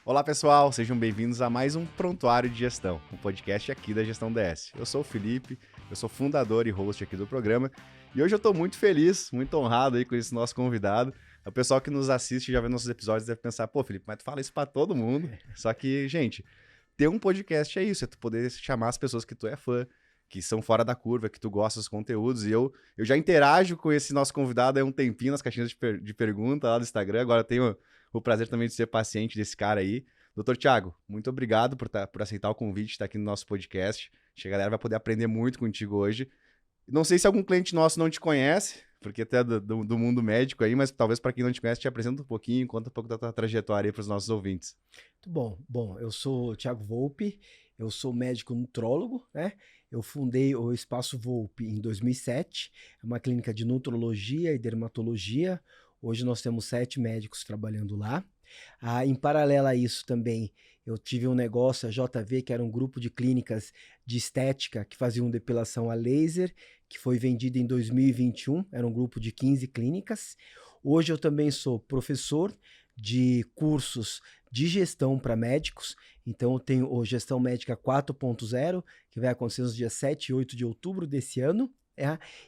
Olá pessoal, sejam bem-vindos a mais um Prontuário de Gestão, um podcast aqui da Gestão DS. Eu sou o Felipe, eu sou fundador e host aqui do programa e hoje eu estou muito feliz, muito honrado aí com esse nosso convidado. O pessoal que nos assiste já vê nossos episódios deve pensar, pô Felipe, mas tu fala isso para todo mundo. Só que, gente, ter um podcast é isso, é tu poder chamar as pessoas que tu é fã, que são fora da curva, que tu gosta dos conteúdos. E eu já interajo com esse nosso convidado há um tempinho nas caixinhas de pergunta lá do Instagram. Agora eu tenho o prazer também de ser paciente desse cara aí. Doutor Thiago, muito obrigado por aceitar o convite de estar aqui no nosso podcast. Acho que a galera vai poder aprender muito contigo hoje. Não sei se algum cliente nosso não te conhece, porque até do mundo médico aí, mas talvez para quem não te conhece, te apresenta um pouquinho, conta um pouco da tua trajetória aí para os nossos ouvintes. Muito bom. Bom, eu sou o Thiago Volpi, eu sou médico nutrólogo, né? Eu fundei o Espaço Volpi em 2007, é uma clínica de nutrologia e dermatologia. Hoje nós temos 7 médicos trabalhando lá. Em paralelo a isso também, eu tive um negócio, a JV, que era um grupo de clínicas de estética que faziam depilação a laser, que foi vendido em 2021, era um grupo de 15 clínicas. Hoje eu também sou professor de cursos de gestão para médicos, então eu tenho o Gestão Médica 4.0, que vai acontecer nos dias 7 e 8 de outubro desse ano,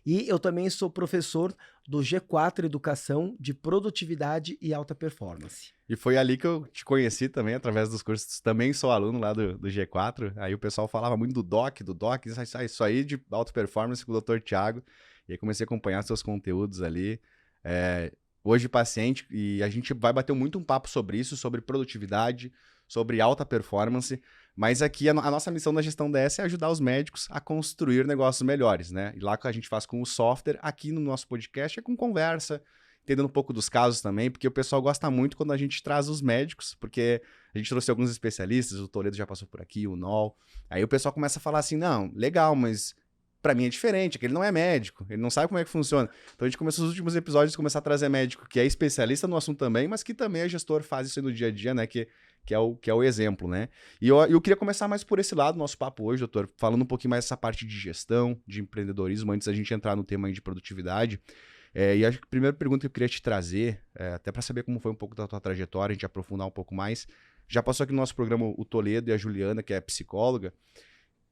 e eu também sou professor do G4 Educação de Produtividade e Alta Performance. E foi ali que eu te conheci também, através dos cursos. Também sou aluno lá do G4. Aí o pessoal falava muito do DOC, isso aí de alta performance com o Dr. Thiago. E aí comecei a acompanhar seus conteúdos ali. Hoje paciente, e a gente vai bater muito um papo sobre isso, sobre produtividade, sobre alta performance. Mas aqui a nossa missão da Gestão DS é ajudar os médicos a construir negócios melhores, né? E lá que a gente faz com o software, aqui no nosso podcast é com conversa, entendendo um pouco dos casos também, porque o pessoal gosta muito quando a gente traz os médicos, porque a gente trouxe alguns especialistas, o Toledo já passou por aqui, o Nol. Aí o pessoal começa a falar assim, não, legal, mas pra mim é diferente, é que ele não é médico, ele não sabe como é que funciona. Então a gente começou os últimos episódios a começar a trazer médico que é especialista no assunto também, mas que também é gestor, faz isso aí no dia a dia, né, que é o exemplo, né? E eu queria começar mais por esse lado, nosso papo hoje, doutor, falando um pouquinho mais dessa parte de gestão, de empreendedorismo, antes da gente entrar no tema aí de produtividade. E acho que a primeira pergunta que eu queria te trazer, até para saber como foi um pouco da tua trajetória, a gente aprofundar um pouco mais. Já passou aqui no nosso programa o Toledo e a Juliana, que é psicóloga,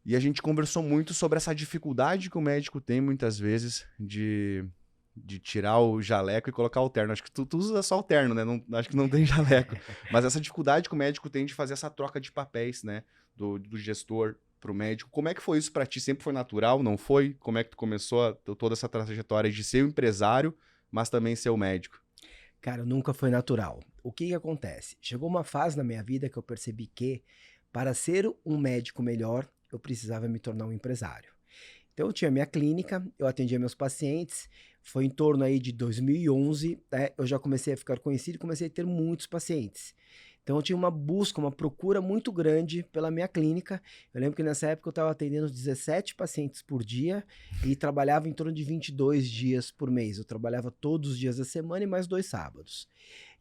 e a gente conversou muito sobre essa dificuldade que o médico tem, muitas vezes, de tirar o jaleco e colocar o terno. Acho que tu usa só o terno, né? Não, acho que não tem jaleco. Mas essa dificuldade que o médico tem de fazer essa troca de papéis, né? Do gestor para o médico. Como é que foi isso para ti? Sempre foi natural? Não foi? Como é que tu começou toda essa trajetória de ser um empresário, mas também ser o médico? Cara, nunca foi natural. O que acontece? Chegou uma fase na minha vida que eu percebi que, para ser um médico melhor, eu precisava me tornar um empresário. Então eu tinha minha clínica, eu atendia meus pacientes, foi em torno aí de 2011, né, eu já comecei a ficar conhecido e comecei a ter muitos pacientes. Então eu tinha uma busca, uma procura muito grande pela minha clínica. Eu lembro que nessa época eu estava atendendo 17 pacientes por dia e trabalhava em torno de 22 dias por mês. Eu trabalhava todos os dias da semana e mais 2 sábados.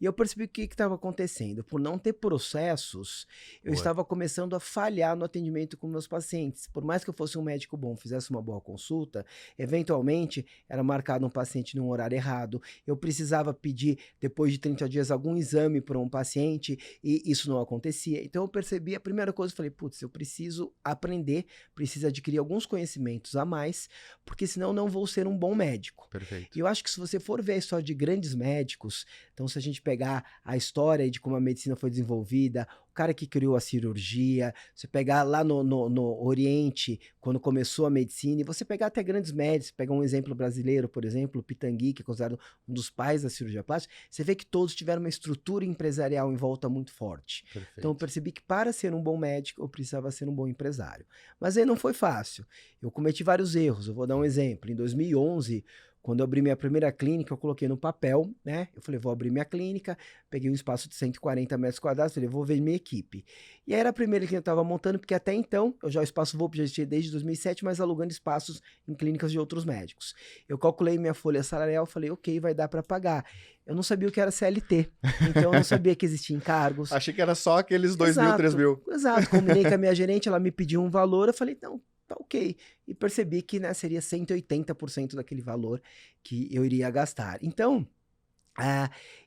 E eu percebi o que estava acontecendo. Por não ter processos, eu Boa. estava começando a falhar no atendimento com meus pacientes. Por mais que eu fosse um médico bom, fizesse uma boa consulta, eventualmente era marcado um paciente num horário errado. Eu precisava pedir, depois de 30 dias, algum exame para um paciente e isso não acontecia. Então eu percebi, a primeira coisa, eu falei, putz, eu preciso aprender, preciso adquirir alguns conhecimentos a mais, porque senão eu não vou ser um bom médico. Perfeito. E eu acho que se você for ver a história de grandes médicos, então se a gente pegar a história de como a medicina foi desenvolvida, o cara que criou a cirurgia, você pegar lá no Oriente, quando começou a medicina, e você pegar até grandes médicos, pegar um exemplo brasileiro, por exemplo, o Pitangui, que é considerado um dos pais da cirurgia plástica, você vê que todos tiveram uma estrutura empresarial em volta muito forte. Então eu Perfeito. percebi que para ser um bom médico, eu precisava ser um bom empresário. Mas aí não foi fácil. Eu cometi vários erros. Eu vou dar um exemplo. Em 2011, quando eu abri minha primeira clínica, eu coloquei no papel, né? Eu falei, vou abrir minha clínica, peguei um espaço de 140 metros quadrados, falei, vou ver minha equipe. E aí era a primeira que eu estava montando, porque até então, o Espaço Volpi já existia desde 2007, mas alugando espaços em clínicas de outros médicos. Eu calculei minha folha salarial, falei, ok, vai dar para pagar. Eu não sabia o que era CLT, então eu não sabia que existia encargos. Achei que era só aqueles 2 mil, 3 Exato, mil. exato. Combinei com a minha gerente, ela me pediu um valor, eu falei, não, tá ok. E percebi que, né, seria 180% daquele valor que eu iria gastar. Então,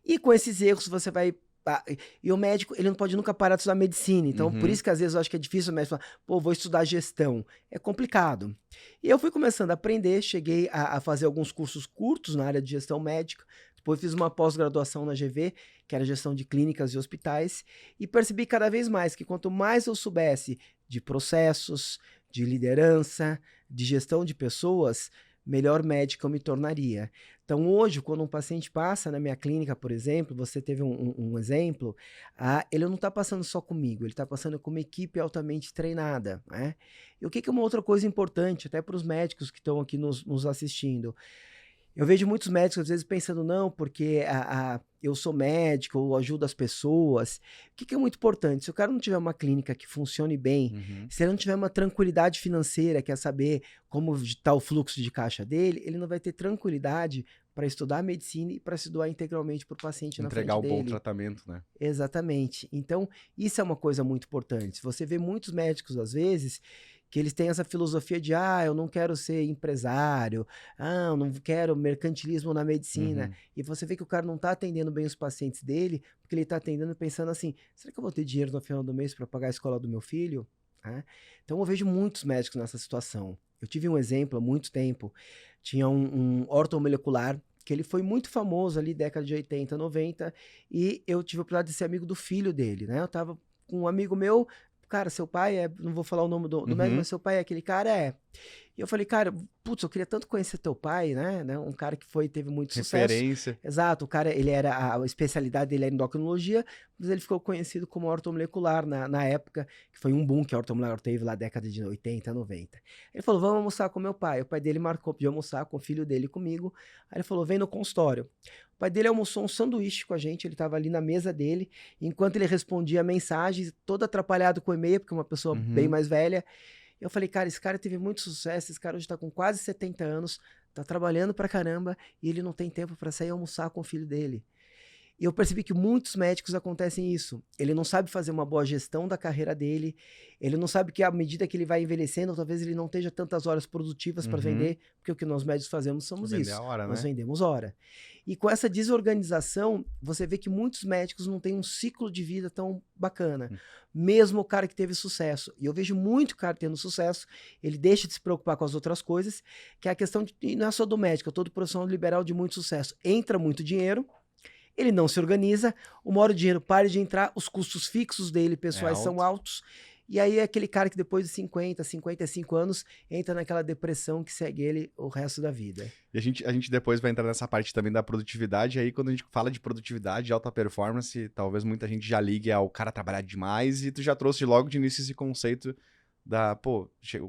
e com esses erros você vai E o médico, ele não pode nunca parar de estudar medicina. Então, por isso que às vezes eu acho que é difícil o médico falar, pô, vou estudar gestão. É complicado. E eu fui começando a aprender, cheguei a fazer alguns cursos curtos na área de gestão médica. Depois fiz uma pós-graduação na GV, que era gestão de clínicas e hospitais, e percebi cada vez mais que quanto mais eu soubesse de processos, de liderança, de gestão de pessoas, melhor médico eu me tornaria. Então hoje, quando um paciente passa na minha clínica, por exemplo, você teve um exemplo, ele não está passando só comigo, ele está passando com uma equipe altamente treinada, né? E o que é uma outra coisa importante, até para os médicos que estão aqui nos assistindo? Eu vejo muitos médicos às vezes pensando, não, porque eu sou médico, eu ajudo as pessoas. O que é muito importante? Se o cara não tiver uma clínica que funcione bem, se ele não tiver uma tranquilidade financeira, quer saber como está o fluxo de caixa dele, ele não vai ter tranquilidade para estudar medicina e para se doar integralmente para o paciente na frente dele. Entregar o bom tratamento, né? Exatamente. Então, isso é uma coisa muito importante. Você vê muitos médicos, às vezes, que eles têm essa filosofia de, eu não quero ser empresário, eu não quero mercantilismo na medicina. E você vê que o cara não está atendendo bem os pacientes dele, porque ele está atendendo pensando assim, será que eu vou ter dinheiro no final do mês para pagar a escola do meu filho? Então eu vejo muitos médicos nessa situação. Eu tive um exemplo há muito tempo, tinha um ortomolecular, que ele foi muito famoso ali, década de 80, 90, e eu tive a oportunidade de ser amigo do filho dele, né? Eu tava com um amigo meu, cara, seu pai não vou falar o nome do médico, mas seu pai é aquele cara? E eu falei, cara, putz, eu queria tanto conhecer teu pai, né? Um cara que teve muito sucesso. Referência. Exato, o cara, a especialidade dele era endocrinologia, mas ele ficou conhecido como ortomolecular na época, que foi um boom que a ortomolecular teve lá na década de 80, 90. Ele falou, vamos almoçar com meu pai. O pai dele marcou de almoçar com o filho dele e comigo. Aí ele falou, vem no consultório. O pai dele almoçou um sanduíche com a gente, ele estava ali na mesa dele, enquanto ele respondia mensagens, todo atrapalhado com o e-mail, porque é uma pessoa bem mais velha. Eu falei, cara, esse cara teve muito sucesso, esse cara hoje tá com quase 70 anos, tá trabalhando pra caramba, e ele não tem tempo para sair almoçar com o filho dele. E eu percebi que muitos médicos acontecem isso. Ele não sabe fazer uma boa gestão da carreira dele, ele não sabe que à medida que ele vai envelhecendo, talvez ele não esteja tantas horas produtivas para vender, porque o que nós médicos fazemos somos isso. A hora, nós né? vendemos hora. E com essa desorganização, você vê que muitos médicos não têm um ciclo de vida tão bacana. Mesmo o cara que teve sucesso. E eu vejo muito cara tendo sucesso, ele deixa de se preocupar com as outras coisas, que é a questão de, e não é só do médico, é todo profissional liberal de muito sucesso. Entra muito dinheiro, ele não se organiza, uma hora o dinheiro para de entrar, os custos fixos dele, pessoais, são altos, e aí é aquele cara que depois de 50, 55 anos, entra naquela depressão que segue ele o resto da vida. E a gente depois vai entrar nessa parte também da produtividade, aí quando a gente fala de produtividade, de alta performance, talvez muita gente já ligue ao cara trabalhar demais, e tu já trouxe logo de início esse conceito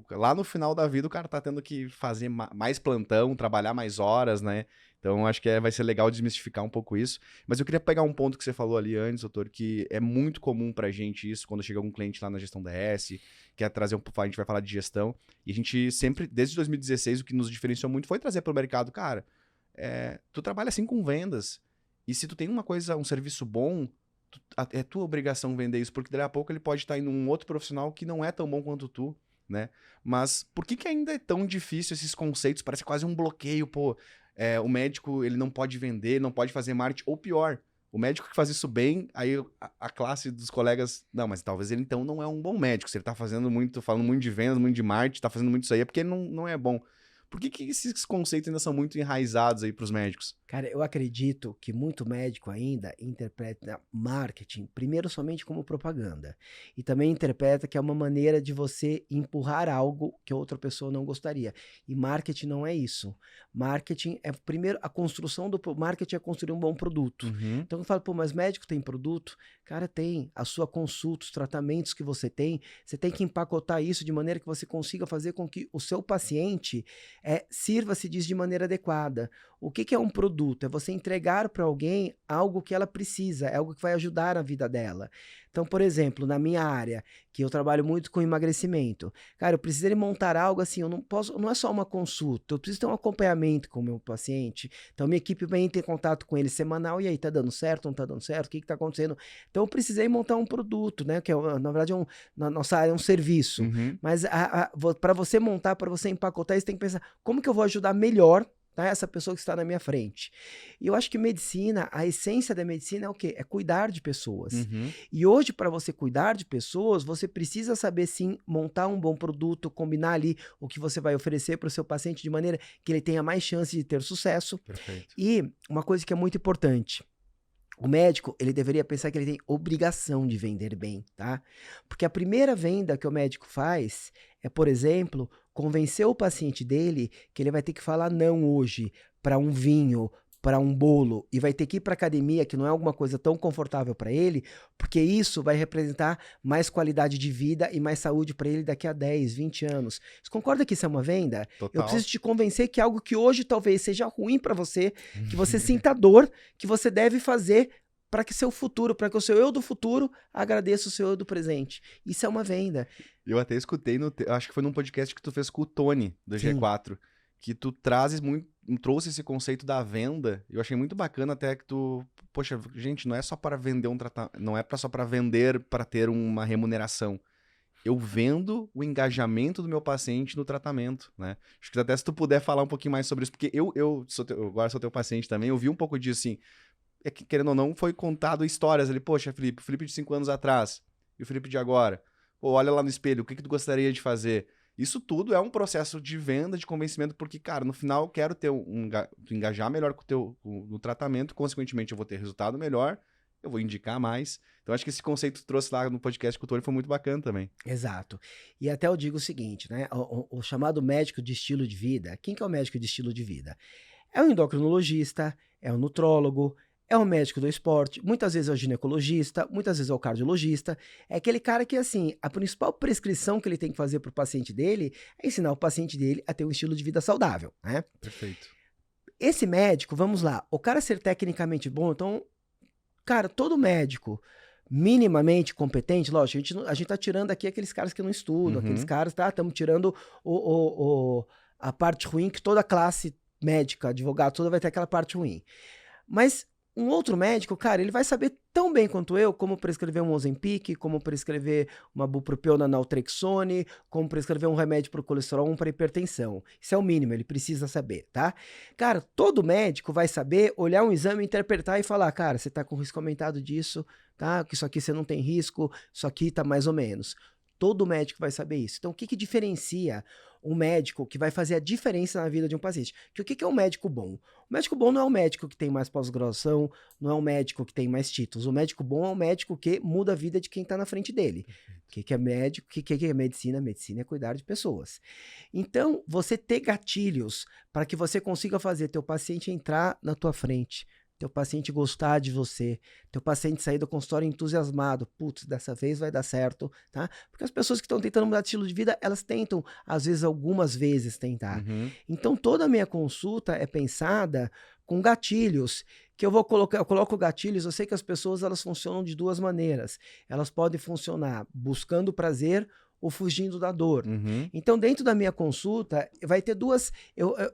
lá no final da vida o cara tá tendo que fazer mais plantão, trabalhar mais horas, né? Então, acho que vai ser legal desmistificar um pouco isso. Mas eu queria pegar um ponto que você falou ali antes, doutor, que é muito comum pra gente isso, quando chega algum cliente lá na gestão DS, quer trazer a gente vai falar de gestão, e a gente sempre, desde 2016, o que nos diferenciou muito foi trazer pro mercado, cara, tu trabalha assim com vendas, e se tu tem uma coisa, um serviço bom, é tua obrigação vender isso, porque daqui a pouco ele pode estar indo um outro profissional que não é tão bom quanto tu, né? Mas por que ainda é tão difícil esses conceitos? Parece quase um bloqueio, pô. O médico, ele não pode vender, não pode fazer marketing, ou pior, o médico que faz isso bem, aí a classe dos colegas, não, mas talvez ele então não é um bom médico, se ele tá falando muito de vendas, muito de marketing, tá fazendo muito isso aí, é porque ele não é bom. Por que esses conceitos ainda são muito enraizados aí pros médicos? Cara, eu acredito que muito médico ainda interpreta marketing, primeiro somente como propaganda. E também interpreta que é uma maneira de você empurrar algo que outra pessoa não gostaria. E marketing não é isso. Marketing é, primeiro, a construção do marketing é construir um bom produto. Então eu falo, pô, mas médico tem produto? Cara, tem. A sua consulta, os tratamentos que você tem que empacotar isso de maneira que você consiga fazer com que o seu paciente sirva-se disso de maneira adequada. O que é um produto? É você entregar para alguém algo que ela precisa, é algo que vai ajudar na vida dela. Então, por exemplo, na minha área, que eu trabalho muito com emagrecimento, cara, eu preciso montar algo assim, eu não posso, não é só uma consulta, eu preciso ter um acompanhamento com o meu paciente, então minha equipe vem ter contato com ele semanal, e aí, tá dando certo, não tá dando certo, o que tá acontecendo? Então eu precisei montar um produto, né, que na verdade na nossa área é um serviço, mas para você montar, para você empacotar, você tem que pensar, como que eu vou ajudar melhor tá? Essa pessoa que está na minha frente. E eu acho que medicina, a essência da medicina é o quê? É cuidar de pessoas. Uhum. E hoje, para você cuidar de pessoas, você precisa saber, sim, montar um bom produto, combinar ali o que você vai oferecer para o seu paciente de maneira que ele tenha mais chance de ter sucesso. Perfeito. E uma coisa que é muito importante, o médico, ele deveria pensar que ele tem obrigação de vender bem, tá? Porque a primeira venda que o médico faz é, por exemplo, convencer o paciente dele que ele vai ter que falar não hoje para um vinho, para um bolo, e vai ter que ir para academia, que não é alguma coisa tão confortável para ele, porque isso vai representar mais qualidade de vida e mais saúde para ele daqui a 10, 20 anos. Você concorda que isso é uma venda? Eu Total. preciso te convencer que algo que hoje talvez seja ruim para você, que você sinta dor, que você deve fazer para que seu futuro, para que o seu eu do futuro agradeça o seu eu do presente. Isso é uma venda. Eu até escutei, acho que foi num podcast que tu fez com o Tony, do Sim. G4, que tu trouxe esse conceito da venda. Eu achei muito bacana até que tu... Poxa, gente, não é só para vender um tratamento, não é só para vender para ter uma remuneração. Eu vendo o engajamento do meu paciente no tratamento, né? Acho que até se tu puder falar um pouquinho mais sobre isso, porque eu agora sou teu paciente também, eu vi um pouco disso, assim, é que, querendo ou não, foi contado histórias ali, poxa, Felipe, o Felipe de 5 anos atrás e o Felipe de agora. Pô, olha lá no espelho, o que tu gostaria de fazer? Isso tudo é um processo de venda, de convencimento, porque, cara, no final eu quero ter engajar melhor no tratamento, consequentemente eu vou ter resultado melhor, eu vou indicar mais. Então acho que esse conceito que tu trouxe lá no podcast com o Tony foi muito bacana também. Exato. E até eu digo o seguinte, né? O chamado médico de estilo de vida, quem que é o médico de estilo de vida? É o endocrinologista, é o nutrólogo, é o médico do esporte, muitas vezes é o ginecologista, muitas vezes é o cardiologista. É aquele cara que, assim, a principal prescrição que ele tem que fazer para o paciente dele é ensinar o paciente dele a ter um estilo de vida saudável, né? Perfeito. Esse médico, vamos lá, o cara ser tecnicamente bom, então, cara, todo médico minimamente competente, lógico, a gente tá tirando aqui aqueles caras que não estudam, aqueles caras, tá? Estamos tirando a parte ruim, que toda classe médica, advogado, toda vai ter aquela parte ruim. Mas um outro médico, cara, ele vai saber tão bem quanto eu como prescrever um Ozempic, como prescrever uma bupropiona naltrexone, como prescrever um remédio para o colesterol, um para hipertensão. Isso é o mínimo, ele precisa saber, tá? Cara, todo médico vai saber olhar um exame, interpretar e falar, cara, você tá com risco aumentado disso, tá? Que isso aqui você não tem risco, isso aqui tá mais ou menos. Todo médico vai saber isso. Então, o que diferencia um médico que vai fazer a diferença na vida de um paciente? Que o que é um médico bom? O médico bom não é o médico que tem mais pós-graduação, não é o médico que tem mais títulos. O médico bom é o médico que muda a vida de quem está na frente dele. O que é médico? O que é medicina? Medicina é cuidar de pessoas. Então, você ter gatilhos para que você consiga fazer teu paciente entrar na tua frente, teu paciente gostar de você, teu paciente sair do consultório entusiasmado, putz, dessa vez vai dar certo, tá? Porque as pessoas que estão tentando mudar de estilo de vida, elas tentam, às vezes, algumas vezes tentar. Então, toda a minha consulta é pensada com gatilhos, que eu coloco gatilhos, eu sei que as pessoas, elas funcionam de duas maneiras. Elas podem funcionar buscando prazer ou fugindo da dor. Então, dentro da minha consulta, vai ter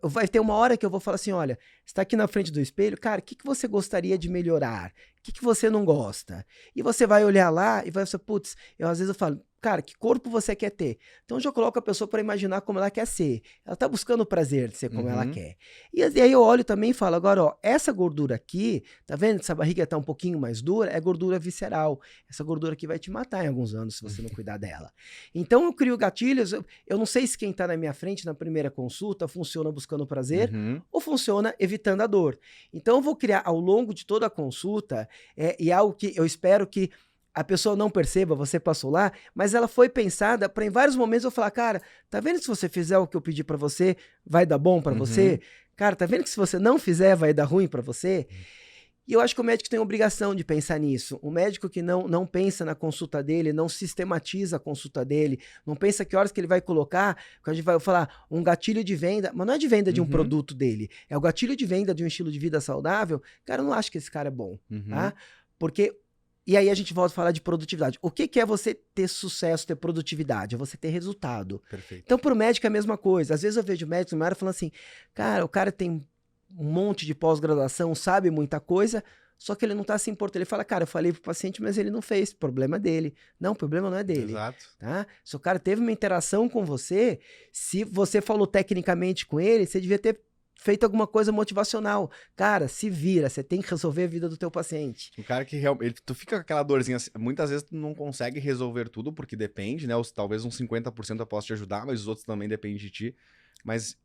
vai ter uma hora que eu vou falar assim, olha, você está aqui na frente do espelho, cara, o que você gostaria de melhorar? O que você não gosta? E você vai olhar lá e vai falar, putz, às vezes eu falo, cara, que corpo você quer ter? Então, eu já coloco a pessoa para imaginar como ela quer ser. Ela está buscando o prazer de ser como ela quer. E aí eu olho também e falo, agora, ó, essa gordura aqui, tá vendo? Essa barriga tá um pouquinho mais dura, é gordura visceral. Essa gordura aqui vai te matar em alguns anos se você não cuidar dela. Então, eu crio gatilhos, eu não sei se quem tá na minha frente na primeira consulta funciona buscando prazer ou funciona evitando a dor. Então, eu vou criar ao longo de toda a consulta, e algo que eu espero que a pessoa não perceba, você passou lá, mas ela foi pensada para em vários momentos eu falar, cara, tá vendo que se você fizer o que eu pedi para você, vai dar bom para você? Cara, tá vendo que se você não fizer, vai dar ruim para você? E eu acho que o médico tem a obrigação de pensar nisso. O médico que não pensa na consulta dele, não sistematiza a consulta dele, não pensa que horas que ele vai colocar, quando a gente vai falar um gatilho de venda, mas não é de venda de um produto dele, é o gatilho de venda de um estilo de vida saudável, cara, eu não acho que esse cara é bom, tá? Porque... E aí a gente volta a falar de produtividade. O que é você ter sucesso, ter produtividade? É você ter resultado. Perfeito. Então, para o médico é a mesma coisa. Às vezes eu vejo médicos na área falando assim, cara, o cara tem um monte de pós-graduação, sabe muita coisa, só que ele não está se importando. Ele fala, cara, eu falei pro paciente, mas ele não fez, problema dele. Não, o problema não é dele. Exato. Tá? Se o cara teve uma interação com você, se você falou tecnicamente com ele, você devia ter feito alguma coisa motivacional. Cara, se vira, você tem que resolver a vida do teu paciente. O cara que realmente... Tu fica com aquela dorzinha... Muitas vezes tu não consegue resolver tudo, porque depende, né? Talvez uns 50% eu possa te ajudar, mas os outros também dependem de ti. Mas,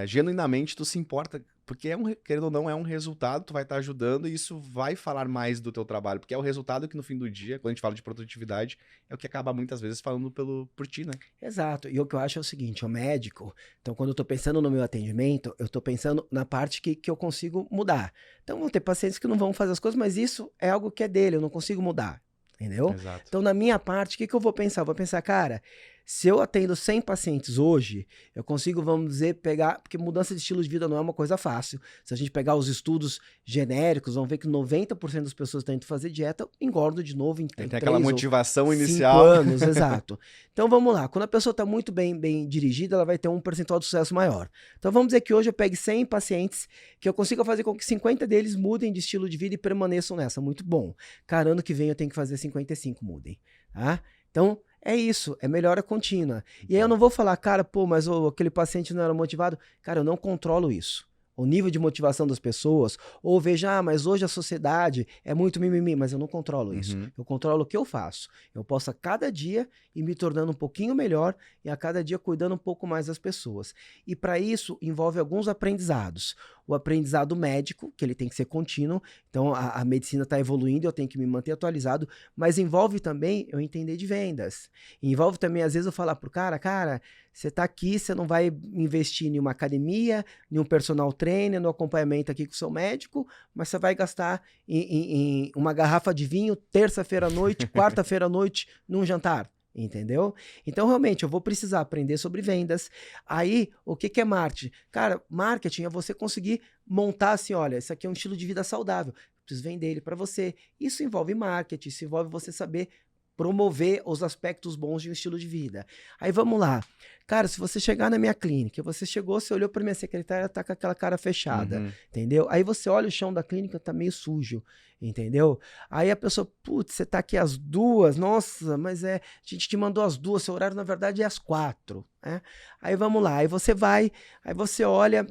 genuinamente, tu se importa... Porque, querendo ou não, é um resultado, tu vai estar ajudando e isso vai falar mais do teu trabalho. Porque é o resultado que, no fim do dia, quando a gente fala de produtividade, é o que acaba, muitas vezes, falando por ti, né? Exato. E o que eu acho é o seguinte, o médico, então quando eu tô pensando no meu atendimento, eu tô pensando na parte que eu consigo mudar. Então vão ter pacientes que não vão fazer as coisas, mas isso é algo que é dele, eu não consigo mudar. Entendeu? Exato. Então, na minha parte, o que eu vou pensar? Eu vou pensar, cara, se eu atendo 100 pacientes hoje, eu consigo, vamos dizer, pegar... Porque mudança de estilo de vida não é uma coisa fácil. Se a gente pegar os estudos genéricos, vamos ver que 90% das pessoas que tentam fazer dieta engordam de novo em 3 Tem aquela motivação 5 inicial. anos, exato. Então, vamos lá. Quando a pessoa está muito bem dirigida, ela vai ter um percentual de sucesso maior. Então, vamos dizer que hoje eu pegue 100 pacientes que eu consiga fazer com que 50 deles mudem de estilo de vida e permaneçam nessa. Muito bom. Cara, ano que vem eu tenho que fazer 55 mudem, tá? Então, é isso, é melhora contínua. E aí eu não vou falar, cara, pô, mas aquele paciente não era motivado. Cara, eu não controlo isso. O nível de motivação das pessoas, ou veja, mas hoje a sociedade é muito mimimi, mas eu não controlo isso. Eu controlo o que eu faço. Eu posso a cada dia ir me tornando um pouquinho melhor e a cada dia cuidando um pouco mais das pessoas. E para isso envolve alguns aprendizados. O aprendizado médico, que ele tem que ser contínuo, então a medicina está evoluindo, eu tenho que me manter atualizado, mas envolve também eu entender de vendas. Envolve também, às vezes, eu falar pro cara, você está aqui, você não vai investir em uma academia, em um personal trainer, no acompanhamento aqui com o seu médico, mas você vai gastar em uma garrafa de vinho terça-feira à noite, quarta-feira à noite, num jantar. Entendeu? Então, realmente, eu vou precisar aprender sobre vendas. Aí, o que é marketing? Cara, marketing é você conseguir montar assim, olha, isso aqui é um estilo de vida saudável, preciso vender ele para você. Isso envolve marketing, isso envolve você saber promover os aspectos bons de um estilo de vida. Aí vamos lá. Cara, se você chegar na minha clínica, você chegou, você olhou para minha secretária, tá com aquela cara fechada, entendeu? Aí você olha o chão da clínica, tá meio sujo, entendeu? Aí a pessoa, putz, você tá aqui às 2, nossa, mas a gente te mandou às 2, seu horário na verdade é às 4, né? Aí vamos lá, aí você vai, aí você olha...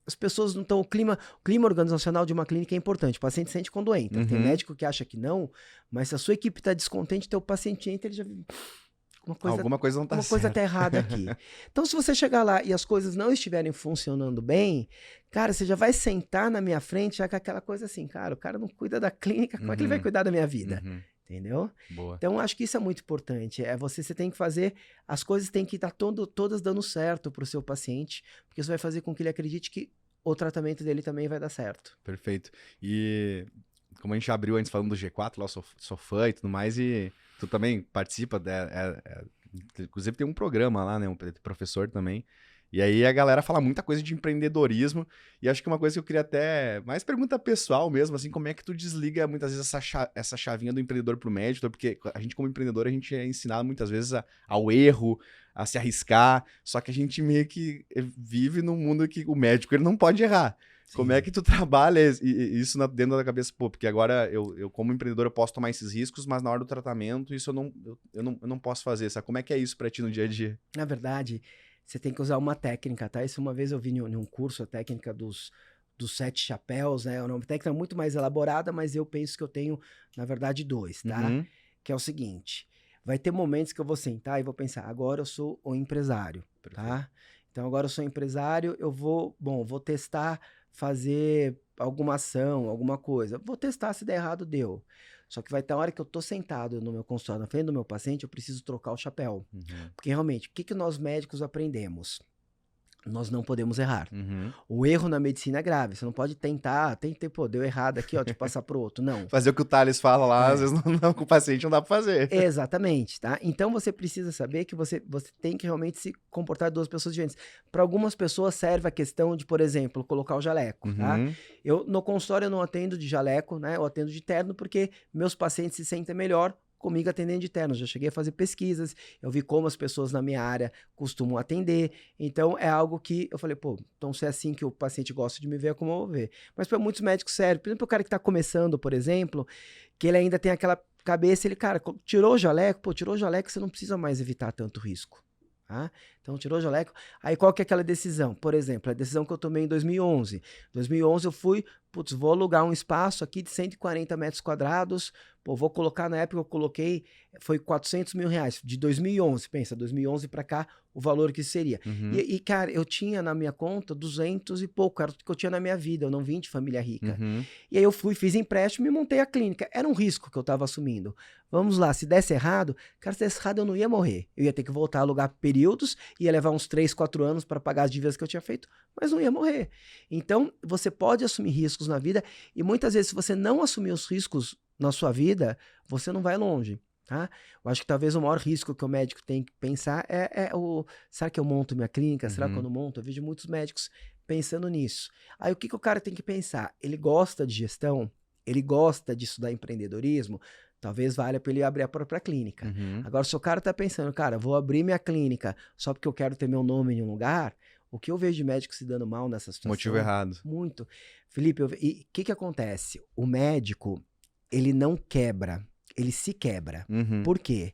As pessoas não estão... O clima organizacional de uma clínica é importante. O paciente sente quando entra. Tem médico que acha que não, mas se a sua equipe está descontente, teu paciente entra, ele já... Alguma coisa não tá certo. Uma coisa tá errada aqui. Então, se você chegar lá e as coisas não estiverem funcionando bem, cara, você já vai sentar na minha frente já com aquela coisa assim, cara, o cara não cuida da clínica, como é que ele vai cuidar da minha vida? Entendeu? Boa. Então, acho que isso é muito importante. Você tem que fazer, as coisas têm que estar todas dando certo para o seu paciente, porque isso vai fazer com que ele acredite que o tratamento dele também vai dar certo. Perfeito. E como a gente abriu antes falando do G4, lá eu sou fã e tudo mais, e tu também participa, inclusive tem um programa lá, né, um professor também. E aí a galera fala muita coisa de empreendedorismo, e acho que uma coisa que eu queria até, mais pergunta pessoal mesmo, assim, como é que tu desliga muitas vezes essa chavinha do empreendedor pro médico, porque a gente como empreendedor, a gente é ensinado muitas vezes ao erro, a se arriscar, só que a gente meio que vive num mundo que o médico, ele não pode errar. Sim. Como é que tu trabalha isso dentro da cabeça? Pô, porque agora eu como empreendedor eu posso tomar esses riscos, mas na hora do tratamento isso eu não posso fazer, sabe? Como é que é isso pra ti no dia a dia? Na verdade... Você tem que usar uma técnica, tá? Isso uma vez eu vi em um curso, a técnica dos 7 chapéus, né? É uma técnica muito mais elaborada, mas eu penso que eu tenho, na verdade, 2, tá? Que é o seguinte, vai ter momentos que eu vou sentar e vou pensar, agora eu sou o empresário, tá? Então, agora eu sou empresário, eu vou testar, fazer alguma ação, alguma coisa. Vou testar, se der errado, deu. Só que vai ter uma hora que eu tô sentado no meu consultório, na frente do meu paciente, eu preciso trocar o chapéu. Porque realmente, o que nós médicos aprendemos? Nós não podemos errar. O erro na medicina é grave. Você não pode tentar, pô, deu errado aqui, ó, te passar pro outro. Não. Fazer o que o Thales fala lá, às vezes não, com o paciente não dá pra fazer. Exatamente, tá? Então você precisa saber que você tem que realmente se comportar de 2 pessoas diferentes. Para algumas pessoas serve a questão de, por exemplo, colocar o jaleco, tá? No consultório eu não atendo de jaleco, né? Eu atendo de terno porque meus pacientes se sentem melhor comigo atendendo de terno. Já cheguei a fazer pesquisas, eu vi como as pessoas na minha área costumam atender, então é algo que eu falei, pô, então se é assim que o paciente gosta de me ver, é como eu vou ver. Mas para muitos médicos serve, por exemplo, o cara que está começando, por exemplo, que ele ainda tem aquela cabeça, ele, cara, tirou o jaleco, você não precisa mais evitar tanto risco. Tá? Então, tirou o jaleco. Aí, qual que é aquela decisão? Por exemplo, a decisão que eu tomei em 2011. Em 2011, eu fui, putz, vou alugar um espaço aqui de 140 metros quadrados. Pô, vou colocar, na época eu coloquei, foi 400 mil reais, de 2011. Pensa, 2011 para cá, o valor que seria. Uhum. Cara, eu tinha na minha conta 200 e pouco, era o que eu tinha na minha vida, eu não vim de família rica. Uhum. E aí eu fui, fiz empréstimo e montei a clínica. Era um risco que eu estava assumindo. Vamos lá, se desse errado, cara, se desse errado eu não ia morrer. Eu ia ter que voltar a alugar períodos, ia levar uns 3, 4 anos para pagar as dívidas que eu tinha feito, mas não ia morrer. Então, você pode assumir riscos na vida e muitas vezes se você não assumir os riscos na sua vida, você não vai longe. Tá? Eu acho que talvez o maior risco que o médico tem que pensar será que eu monto minha clínica? Será que eu não monto? Eu vejo muitos médicos pensando nisso. Aí o que o cara tem que pensar? Ele gosta de gestão? Ele gosta de estudar empreendedorismo? Talvez valha para ele abrir a própria clínica. Uhum. Agora, se o cara tá pensando, cara, vou abrir minha clínica só porque eu quero ter meu nome em um lugar, o que eu vejo de médico se dando mal nessa situação? Motivo errado. Muito. Felipe, e o que acontece? O médico, ele não quebra, ele se quebra. Uhum. Por quê?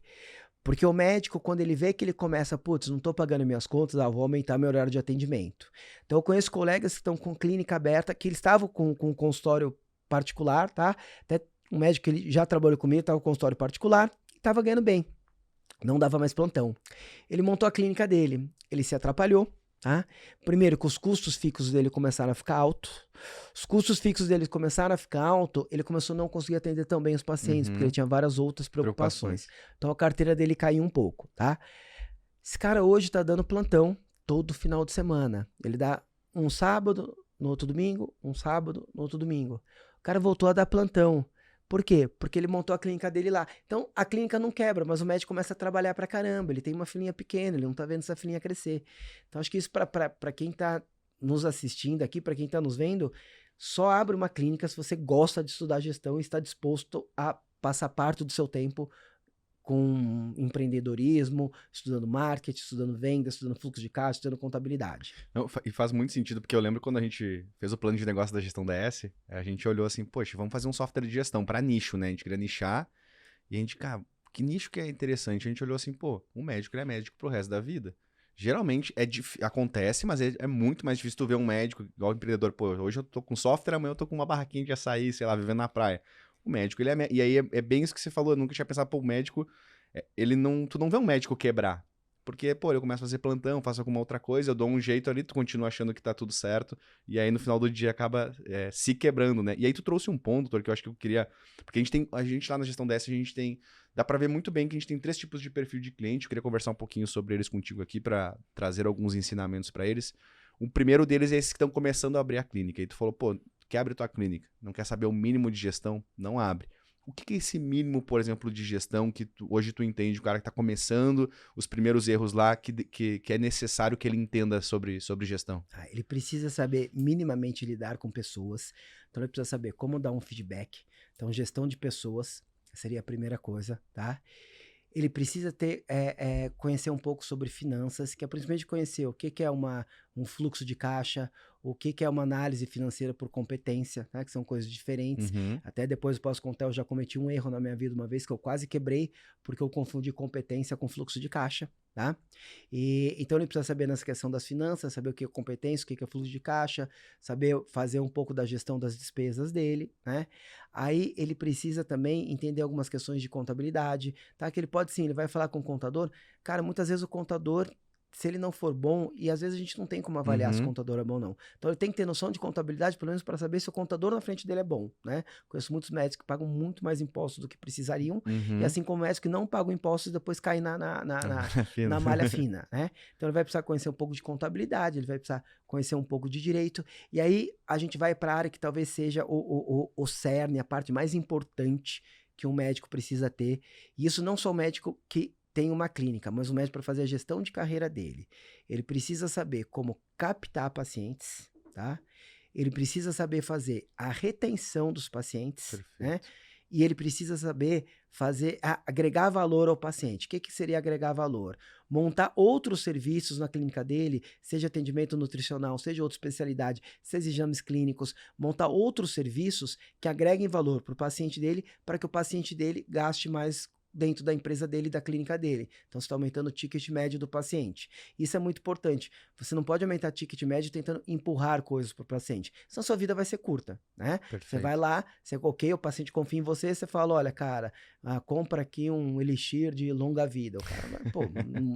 Porque o médico, quando ele vê que ele começa, putz, não tô pagando minhas contas, vou aumentar meu horário de atendimento. Então, eu conheço colegas que estão com clínica aberta, que eles estavam com consultório particular, tá? Até um médico que ele já trabalhou comigo, estava com consultório particular, e estava ganhando bem. Não dava mais plantão. Ele montou a clínica dele, ele se atrapalhou, tá? Primeiro que os custos fixos dele começaram a ficar altos. Os custos fixos dele começaram a ficar alto, ele começou a não conseguir atender tão bem os pacientes, porque ele tinha várias outras preocupações. Então a carteira dele caiu um pouco, tá? Esse cara hoje tá dando plantão todo final de semana. Ele dá um sábado, no outro domingo, um sábado, no outro domingo. O cara voltou a dar plantão. Por quê? Porque ele montou a clínica dele lá. Então, a clínica não quebra, mas o médico começa a trabalhar pra caramba. Ele tem uma filhinha pequena, ele não tá vendo essa filhinha crescer. Então, acho que isso pra quem tá nos assistindo aqui, pra quem tá nos vendo, só abre uma clínica se você gosta de estudar gestão e está disposto a passar parte do seu tempo com empreendedorismo, estudando marketing, estudando venda, estudando fluxo de caixa, estudando contabilidade. Não, e faz muito sentido, porque eu lembro quando a gente fez o plano de negócio da gestão da S, a gente olhou assim, poxa, vamos fazer um software de gestão para nicho, né? A gente queria nichar, e a gente, cara, que nicho que é interessante? A gente olhou assim, pô, um médico, ele é médico pro resto da vida. Geralmente acontece, mas é muito mais difícil tu ver um médico, igual empreendedor, pô, hoje eu tô com software, amanhã eu tô com uma barraquinha de açaí, sei lá, vivendo na praia. O médico, ele é. E aí é bem isso que você falou, eu nunca tinha pensado, pô, o médico, ele não. Tu não vê um médico quebrar. Porque, pô, eu começo a fazer plantão, faço alguma outra coisa, eu dou um jeito ali, tu continua achando que tá tudo certo, e aí no final do dia acaba se quebrando, né? E aí tu trouxe um ponto, doutor, que eu acho que eu queria. Porque a gente lá na gestão dessa, a gente tem. Dá pra ver muito bem que a gente tem 3 tipos de perfil de cliente. Eu queria conversar um pouquinho sobre eles contigo aqui pra trazer alguns ensinamentos pra eles. O primeiro deles é esses que estão começando a abrir a clínica. E tu falou, pô, quer abrir tua clínica? Não quer saber o mínimo de gestão? Não abre. O que é esse mínimo, por exemplo, de gestão que hoje tu entende, o cara que está começando, os primeiros erros lá, que é necessário que ele entenda sobre gestão? Ele precisa saber minimamente lidar com pessoas, então ele precisa saber como dar um feedback. Então, gestão de pessoas seria a primeira coisa, tá? Ele precisa conhecer um pouco sobre finanças, que é principalmente conhecer o que é um fluxo de caixa, o que é uma análise financeira por competência, né, que são coisas diferentes. Uhum. Até depois eu posso contar, eu já cometi um erro na minha vida uma vez que eu quase quebrei, porque eu confundi competência com fluxo de caixa, tá? Então ele precisa saber nessa questão das finanças, saber o que é competência, o que é fluxo de caixa, saber fazer um pouco da gestão das despesas dele, né? Aí ele precisa também entender algumas questões de contabilidade, tá? Que ele pode sim, ele vai falar com o contador. Cara, muitas vezes o contador, se ele não for bom, e às vezes a gente não tem como avaliar se o contador é bom ou não. Então ele tem que ter noção de contabilidade, pelo menos para saber se o contador na frente dele é bom, né? Conheço muitos médicos que pagam muito mais impostos do que precisariam, e assim como médicos que não pagam impostos e depois caem na malha fina, né? Então ele vai precisar conhecer um pouco de contabilidade, ele vai precisar conhecer um pouco de direito, e aí a gente vai para a área que talvez seja o cerne, a parte mais importante que um médico precisa ter, e isso não só o médico que tem uma clínica, mas o médico para fazer a gestão de carreira dele, ele precisa saber como captar pacientes, tá? Ele precisa saber fazer a retenção dos pacientes, né? E ele precisa saber agregar valor ao paciente. O que seria agregar valor? Montar outros serviços na clínica dele, seja atendimento nutricional, seja outra especialidade, seja exames clínicos, montar outros serviços que agreguem valor para o paciente dele, para que o paciente dele gaste mais dentro da empresa dele e da clínica dele. Então, você está aumentando o ticket médio do paciente. Isso é muito importante. Você não pode aumentar o ticket médio tentando empurrar coisas para o paciente. Senão, sua vida vai ser curta, né? Perfeito. Você vai lá, você, ok, o paciente confia em você, você fala, olha, cara, compra aqui um elixir de longa vida. O cara vai, pô,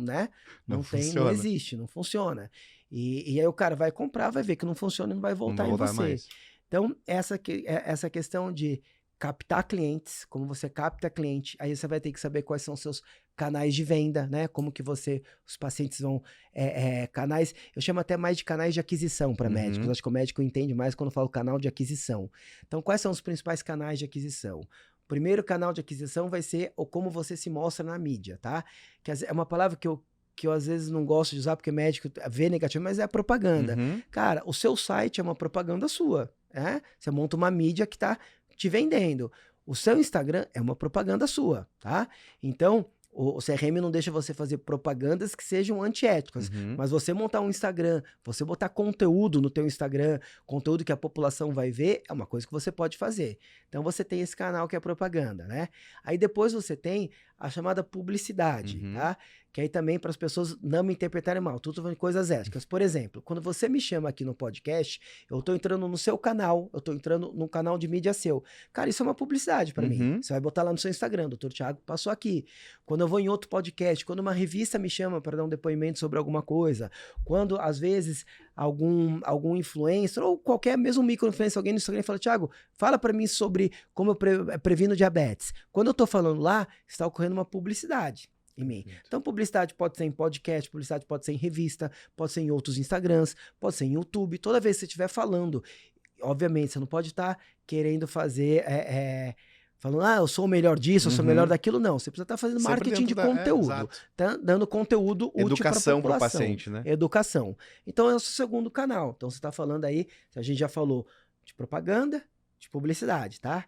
né? Não existe, não funciona. E aí o cara vai comprar, vai ver que não funciona e não vai voltar em você. Mais. Então, essa questão de captar clientes, como você capta cliente, aí você vai ter que saber quais são os seus canais de venda, né? Como que os pacientes vão, canais, eu chamo até mais de canais de aquisição para médicos, acho que o médico entende mais quando eu falo canal de aquisição. Então, quais são os principais canais de aquisição? O primeiro canal de aquisição vai ser como você se mostra na mídia, tá? Que é uma palavra que eu às vezes não gosto de usar porque médico vê negativo, mas é a propaganda. Cara, o seu site é uma propaganda sua, né? Você monta uma mídia que tá te vendendo. O seu Instagram é uma propaganda sua, tá? Então, o CRM não deixa você fazer propagandas que sejam antiéticas, mas você montar um Instagram, você botar conteúdo no teu Instagram, conteúdo que a população vai ver, é uma coisa que você pode fazer. Então, você tem esse canal que é propaganda, né? Aí depois você tem a chamada publicidade, tá? Que aí também para as pessoas não me interpretarem mal, tudo falando de coisas éticas. Por exemplo, quando você me chama aqui no podcast, eu tô entrando no seu canal, eu tô entrando num canal de mídia seu. Cara, isso é uma publicidade para mim. Você vai botar lá no seu Instagram, Dr. Thiago passou aqui. Quando eu vou em outro podcast, quando uma revista me chama para dar um depoimento sobre alguma coisa, quando às vezes algum influencer ou qualquer mesmo micro-influencer, alguém no Instagram fala, Thiago, fala para mim sobre como eu previno diabetes. Quando eu tô falando lá, está ocorrendo uma publicidade em mim. Então, publicidade pode ser em podcast, publicidade pode ser em revista, pode ser em outros Instagrams, pode ser em YouTube. Toda vez que você estiver falando, obviamente, você não pode estar querendo fazer... falando, eu sou o melhor disso, eu sou o melhor daquilo. Não, você precisa estar fazendo sempre marketing de conteúdo. Tá dando conteúdo útil para a população. Educação para o paciente, né? Educação. Então, é o seu segundo canal. Então, você está falando aí, a gente já falou de propaganda, de publicidade, tá?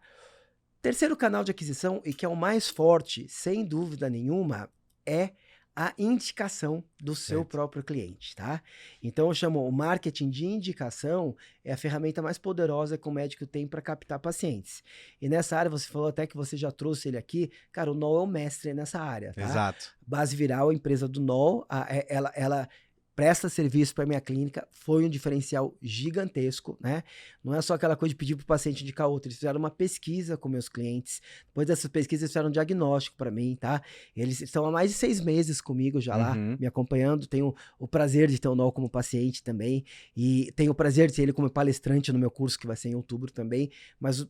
Terceiro canal de aquisição, e que é o mais forte, sem dúvida nenhuma, é a indicação do seu próprio cliente, tá? Então eu chamo o marketing de indicação, é a ferramenta mais poderosa que o médico tem para captar pacientes. E nessa área, você falou até que você já trouxe ele aqui, cara, o NOL é o mestre nessa área, tá? Exato. Base Viral, a empresa do NOL, ela presta serviço para minha clínica, foi um diferencial gigantesco, né? Não é só aquela coisa de pedir para o paciente indicar outro, eles fizeram uma pesquisa com meus clientes, depois dessas pesquisas eles fizeram um diagnóstico para mim, tá? Eles estão há mais de 6 meses comigo já lá, me acompanhando, tenho o prazer de ter o NOL como paciente também, e tenho o prazer de ter ele como palestrante no meu curso, que vai ser em outubro também, mas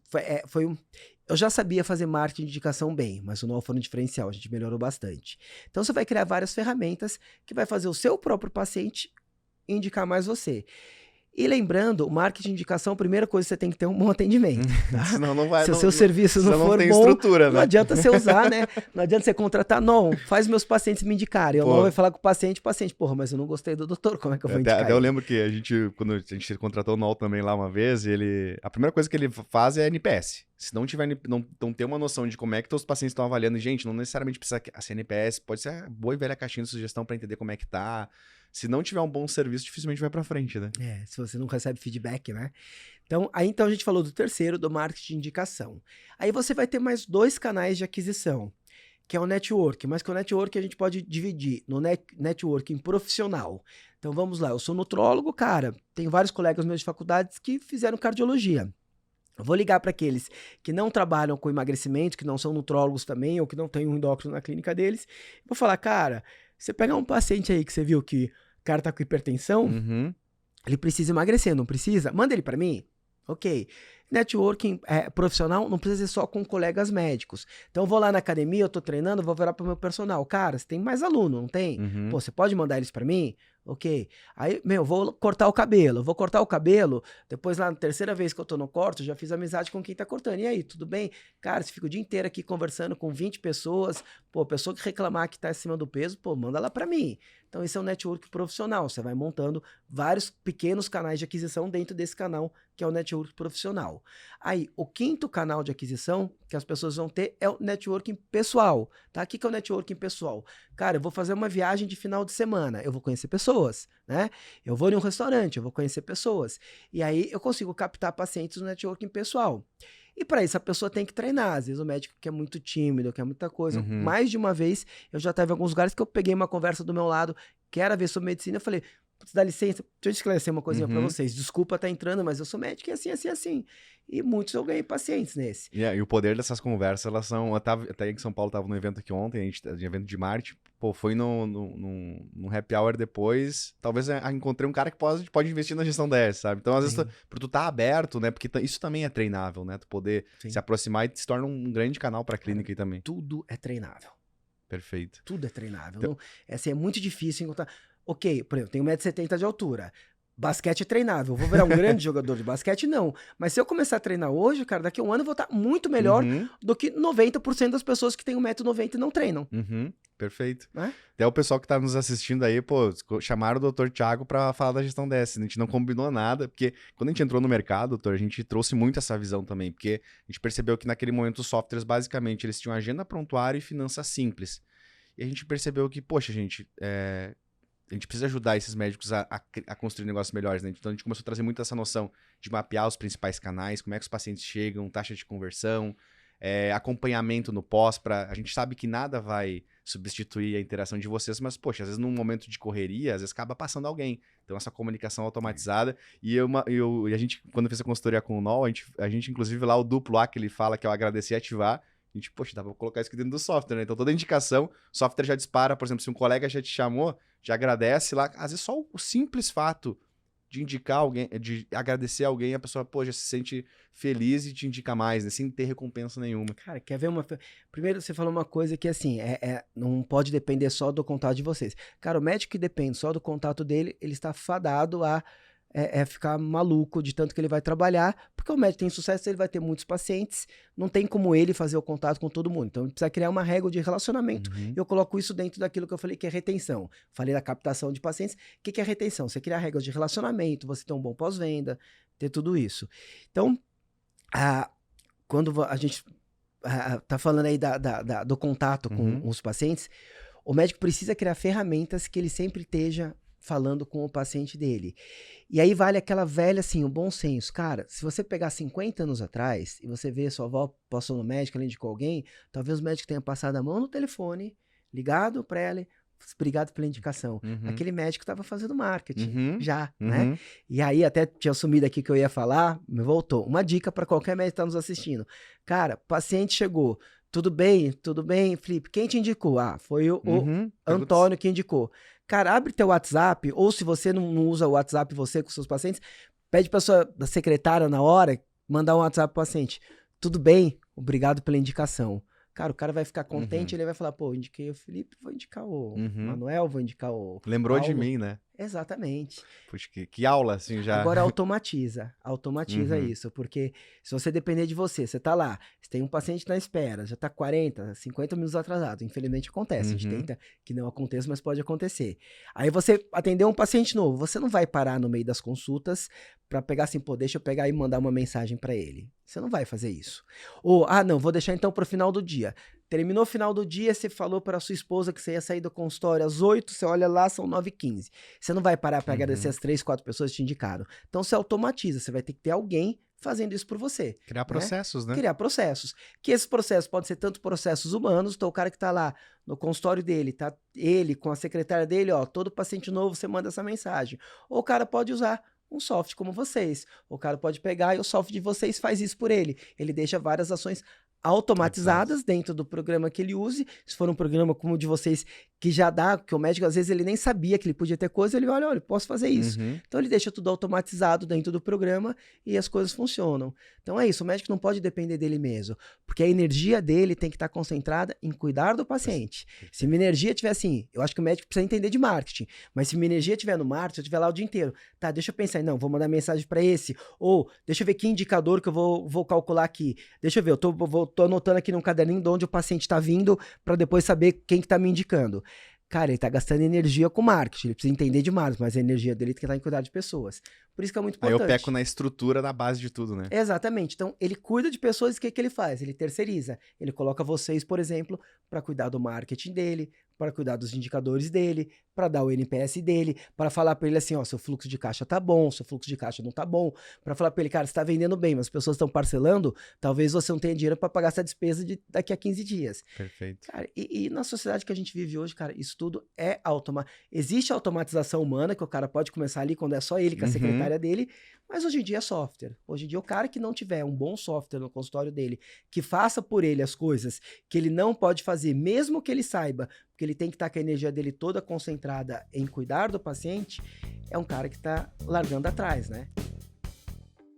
eu já sabia fazer marketing de indicação bem, mas o NOL foi um diferencial, a gente melhorou bastante. Então você vai criar várias ferramentas que vai fazer o seu próprio paciente indicar mais você. E lembrando, o marketing de indicação, a primeira coisa que você tem que ter um bom atendimento. Tá? Senão não vai... Se o seu serviço não for tem bom, estrutura, né? Não adianta você usar, né? Não adianta você contratar, não, faz meus pacientes me indicarem. Eu não vou falar com o paciente, porra, mas eu não gostei do doutor, como é que eu vou indicar? Até eu lembro que quando a gente contratou o NOL também lá uma vez, a primeira coisa que ele faz é NPS. Se não tiver, não ter uma noção de como é que todos os pacientes estão avaliando, gente, não necessariamente precisa ser NPS, pode ser a boa e velha caixinha de sugestão para entender como é que tá. Se não tiver um bom serviço, dificilmente vai para frente, né? Se você não recebe feedback, né? Então a gente falou do terceiro, do marketing de indicação. Aí você vai ter mais 2 canais de aquisição, que é o network. Mas que o network a gente pode dividir no networking profissional. Então vamos lá, eu sou nutrólogo, cara, tenho vários colegas meus de faculdades que fizeram cardiologia. Eu vou ligar para aqueles que não trabalham com emagrecimento, que não são nutrólogos também, ou que não têm um endócrino na clínica deles. Vou falar, cara, você pegar um paciente aí que você viu que o cara tá com hipertensão, ele precisa emagrecer, não precisa? Manda ele para mim. Ok. Networking profissional não precisa ser só com colegas médicos. Então eu vou lá na academia, eu tô treinando, vou virar pro meu personal. Cara, você tem mais aluno, não tem? Pô, você pode mandar eles para mim? Ok. Aí, vou cortar o cabelo. Vou cortar o cabelo, depois lá na terceira vez que eu tô no corte, já fiz amizade com quem tá cortando. E aí, tudo bem? Cara, você fica o dia inteiro aqui conversando com 20 pessoas, pessoa que reclamar que tá acima do peso, manda lá pra mim. Então esse é um network profissional. Você vai montando vários pequenos canais de aquisição dentro desse canal, que é o network profissional. Aí, o quinto canal de aquisição que as pessoas vão ter é o networking pessoal, tá? O que é o networking pessoal? Cara, eu vou fazer uma viagem de final de semana, eu vou conhecer pessoas, né? Eu vou em um restaurante, eu vou conhecer pessoas. E aí eu consigo captar pacientes no networking pessoal. E para isso a pessoa tem que treinar. Às vezes o médico que é muito tímido, quer muita coisa. Uhum. Mais de uma vez, eu já estava em alguns lugares que eu peguei uma conversa do meu lado, que era ver sobre medicina, eu falei, putz, dá licença, deixa eu esclarecer uma coisinha para vocês. Desculpa estar entrando, mas eu sou médico e assim, assim, assim. E muitos eu ganhei pacientes nesse. E o poder dessas conversas, elas são... Até em São Paulo, tava num evento aqui ontem, a gente de evento de marketing, pô, foi num happy hour depois, talvez eu encontrei um cara que pode investir na gestão DS, sabe? Então, às vezes, pra tu tá aberto, né? Porque isso também é treinável, né? Tu poder se aproximar e se torna um grande canal pra clínica aí também. Tudo é treinável. Perfeito. Tudo é treinável. Então... Não, assim, é muito difícil encontrar... Ok, por exemplo, tenho 1,70 m de altura. Basquete é treinável. Vou virar um grande jogador de basquete? Não. Mas se eu começar a treinar hoje, cara, daqui a um ano eu vou estar muito melhor do que 90% das pessoas que têm 1,90 m e não treinam. Perfeito. Até o pessoal que tá nos assistindo aí, pô, chamaram o Dr. Thiago pra falar da gestão DS. A gente não combinou nada, porque quando a gente entrou no mercado, doutor, a gente trouxe muito essa visão também, porque a gente percebeu que naquele momento os softwares, basicamente, eles tinham agenda prontuária e finanças simples. E a gente percebeu que, poxa, gente, a gente precisa ajudar esses médicos a construir negócios melhores, né? Então a gente começou a trazer muito essa noção de mapear os principais canais, como é que os pacientes chegam, taxa de conversão, acompanhamento no pós, a gente sabe que nada vai substituir a interação de vocês, mas, poxa, às vezes num momento de correria, às vezes acaba passando alguém. Então essa comunicação automatizada, e a gente, quando fez a consultoria com o NOL, a gente inclusive lá o duplo A que ele fala, que é o agradecer e ativar, a gente, poxa, dá pra colocar isso aqui dentro do software, né? Então toda indicação, o software já dispara, por exemplo, se um colega já te chamou, já agradece lá, às vezes só o simples fato de indicar alguém, de agradecer alguém, a pessoa, pô, já se sente feliz e te indica mais, né? Sem ter recompensa nenhuma. Cara, quer ver uma... Primeiro, você falou uma coisa que, assim, não pode depender só do contato de vocês. Cara, o médico que depende só do contato dele, ele está fadado a ficar maluco de tanto que ele vai trabalhar, porque o médico tem sucesso, ele vai ter muitos pacientes, não tem como ele fazer o contato com todo mundo. Então, ele precisa criar uma régua de relacionamento. Eu coloco isso dentro daquilo que eu falei que é retenção. Falei da captação de pacientes. O que é retenção? Você criar regras de relacionamento, você ter um bom pós-venda, ter tudo isso. Então, quando a gente tá falando aí do contato com os pacientes, o médico precisa criar ferramentas que ele sempre esteja falando com o paciente dele. E aí vale aquela velha, assim, o bom senso. Cara, se você pegar 50 anos atrás e você vê sua avó passou no médico, ela indicou alguém, talvez o médico tenha passado a mão no telefone, ligado para ela, obrigado pela indicação. Aquele médico estava fazendo marketing já, né? E aí até tinha assumido aqui que eu ia falar, me voltou. Uma dica para qualquer médico que está nos assistindo. Cara, paciente chegou, tudo bem, Felipe, quem te indicou? Foi o Antônio que indicou. Cara, abre teu WhatsApp, ou se você não usa o WhatsApp você com seus pacientes, pede para sua secretária na hora mandar um WhatsApp pro paciente. Tudo bem? Obrigado pela indicação. Cara, o cara vai ficar contente, ele vai falar, pô, indiquei o Felipe, vou indicar o Manuel, vou indicar o Lembrou Paulo. de mim, né? Exatamente. Puxa, que aula, assim, já. Agora automatiza isso, porque se você depender de você tá lá, você tem um paciente na espera, já tá 40, 50 minutos atrasado, infelizmente acontece, a gente tenta que não aconteça, mas pode acontecer. Aí você atendeu um paciente novo, você não vai parar no meio das consultas pra pegar assim, pô, deixa eu pegar e mandar uma mensagem pra ele. Você não vai fazer isso. Ou, não, vou deixar então pro final do dia. Terminou o final do dia, você falou para sua esposa que você ia sair do consultório às 8, você olha lá, são 9h15. Você não vai parar para agradecer as 3, 4 pessoas que te indicaram. Então você automatiza, você vai ter que ter alguém fazendo isso por você. Criar processos, né? Criar processos. Que esses processos podem ser tanto processos humanos, então o cara que tá lá no consultório dele, tá ele com a secretária dele, todo paciente novo você manda essa mensagem. Ou o cara pode usar um software como vocês. O cara pode pegar e o software de vocês faz isso por ele. Ele deixa várias ações automatizadas dentro do programa que ele use. Se for um programa como o de vocês, que já dá, que o médico às vezes ele nem sabia que ele podia ter coisa, ele olha, posso fazer isso. Então ele deixa tudo automatizado dentro do programa e as coisas funcionam. Então é isso, o médico não pode depender dele mesmo, porque a energia dele tem que estar concentrada em cuidar do paciente. Se minha energia estiver assim, eu acho que o médico precisa entender de marketing, mas se minha energia estiver no marketing, eu estiver lá o dia inteiro, tá, deixa eu pensar, não, vou mandar mensagem para esse, ou deixa eu ver que indicador que eu vou calcular aqui, deixa eu ver, eu tô anotando aqui num caderninho de onde o paciente está vindo para depois saber quem que tá me indicando. Cara, ele tá gastando energia com marketing, ele precisa entender de marketing, mas a energia dele tem que estar em cuidar de pessoas. Por isso que é muito importante. Aí eu peco na estrutura, na base de tudo, né? Exatamente. Então, ele cuida de pessoas e o que ele faz? Ele terceiriza. Ele coloca vocês, por exemplo, para cuidar do marketing dele, para cuidar dos indicadores dele, para dar o NPS dele, para falar para ele assim, ó, seu fluxo de caixa tá bom, seu fluxo de caixa não tá bom, para falar para ele, cara, você tá vendendo bem, mas as pessoas estão parcelando, talvez você não tenha dinheiro para pagar essa despesa daqui a 15 dias. Perfeito. Cara, e na sociedade que a gente vive hoje, cara, isso tudo é existe a automatização humana, que o cara pode começar ali quando é só ele, com a secretária dele, mas hoje em dia é software. Hoje em dia o cara que não tiver um bom software no consultório dele, que faça por ele as coisas que ele não pode fazer, mesmo que ele saiba, porque ele tem que estar com a energia dele toda concentrada em cuidar do paciente, é um cara que está largando atrás, né?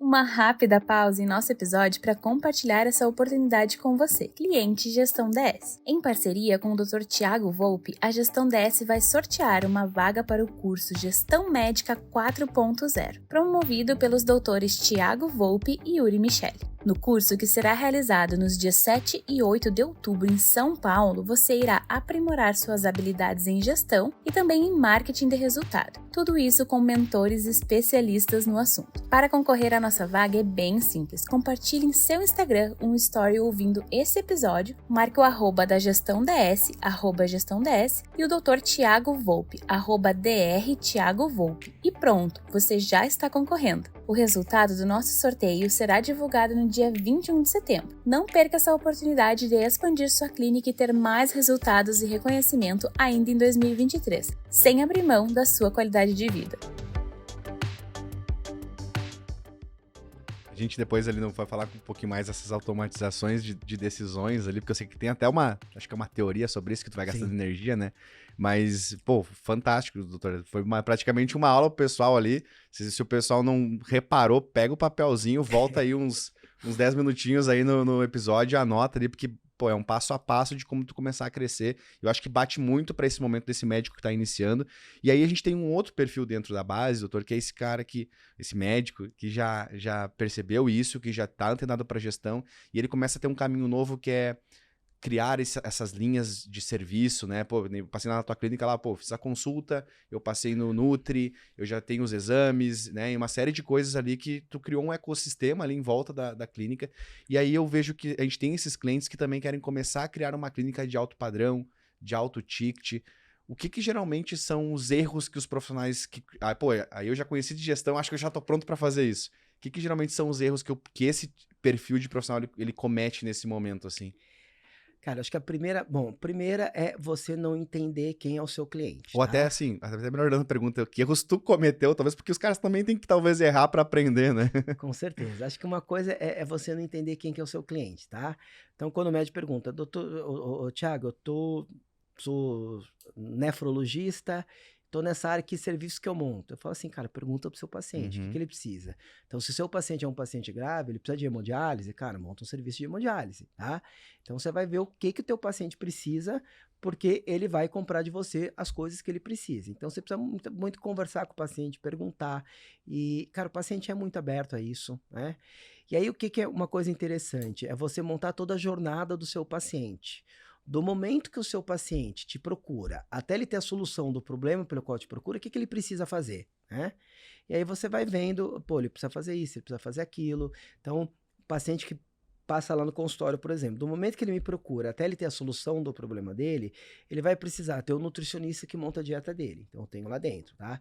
Uma rápida pausa em nosso episódio para compartilhar essa oportunidade com você, cliente Gestão DS. Em parceria com o Dr. Tiago Volpi, a Gestão DS vai sortear uma vaga para o curso Gestão Médica 4.0, promovido pelos doutores Tiago Volpi e Yuri Micheli. No curso, que será realizado nos dias 7 e 8 de outubro em São Paulo, você irá aprimorar suas habilidades em gestão e também em marketing de resultado. Tudo isso com mentores especialistas no assunto. Para concorrer à nossa vaga é bem simples. Compartilhe em seu Instagram um story ouvindo esse episódio, marque o @ da Gestão DS, @Gestão DS, e o Dr. Tiago Volpi, @Dr. Tiago Volpi. E pronto, você já está concorrendo. O resultado do nosso sorteio será divulgado no dia 21 de setembro. Não perca essa oportunidade de expandir sua clínica e ter mais resultados e reconhecimento ainda em 2023, sem abrir mão da sua qualidade de vida. A gente depois ali não vai falar um pouquinho mais dessas automatizações de decisões ali, porque eu sei que tem até acho que é uma teoria sobre isso, que tu vai gastando energia, né? Mas, pô, fantástico, doutor. Foi praticamente uma aula pro pessoal ali. Se o pessoal não reparou, pega o papelzinho, volta aí uns 10 minutinhos aí no episódio e anota ali, porque, pô, é um passo a passo de como tu começar a crescer. Eu acho que bate muito para esse momento desse médico que tá iniciando. E aí a gente tem um outro perfil dentro da base, doutor, que é esse cara esse médico que já percebeu isso, que já tá antenado para gestão, e ele começa a ter um caminho novo que é criar essas linhas de serviço, né? Pô, eu passei lá na tua clínica lá, pô, fiz a consulta, eu passei no Nutri, eu já tenho os exames, né? E uma série de coisas ali que tu criou um ecossistema ali em volta da clínica. E aí eu vejo que a gente tem esses clientes que também querem começar a criar uma clínica de alto padrão, de alto ticket. O que geralmente são os erros que os profissionais... aí eu já conheci de gestão, acho que eu já tô pronto para fazer isso. O que geralmente são os erros que esse perfil de profissional ele comete nesse momento, assim? Cara, acho que a primeira é você não entender quem é o seu cliente. Ou tá? até assim, até melhorando a pergunta, que erros tu cometeu, talvez porque os caras também têm que talvez errar para aprender, né? Com certeza. Acho que uma coisa é você não entender quem que é o seu cliente, tá? Então, quando o médico pergunta, doutor, Thiago, sou nefrologista, tô nessa área, que serviço que eu monto? Eu falo assim, cara, pergunta pro seu paciente, o que ele precisa? Então, se o seu paciente é um paciente grave, ele precisa de hemodiálise, cara, monta um serviço de hemodiálise, tá? Então, você vai ver o que o teu paciente precisa, porque ele vai comprar de você as coisas que ele precisa. Então, você precisa muito conversar com o paciente, perguntar. E, cara, o paciente é muito aberto a isso, né? E aí, o que é uma coisa interessante? É você montar toda a jornada do seu paciente. Do momento que o seu paciente te procura, até ele ter a solução do problema pelo qual te procura, o que ele precisa fazer, né? E aí você vai vendo, pô, ele precisa fazer isso, ele precisa fazer aquilo. Então, o paciente que passa lá no consultório, por exemplo, do momento que ele me procura até ele ter a solução do problema dele, ele vai precisar ter um nutricionista que monta a dieta dele. Então, eu tenho lá dentro, tá?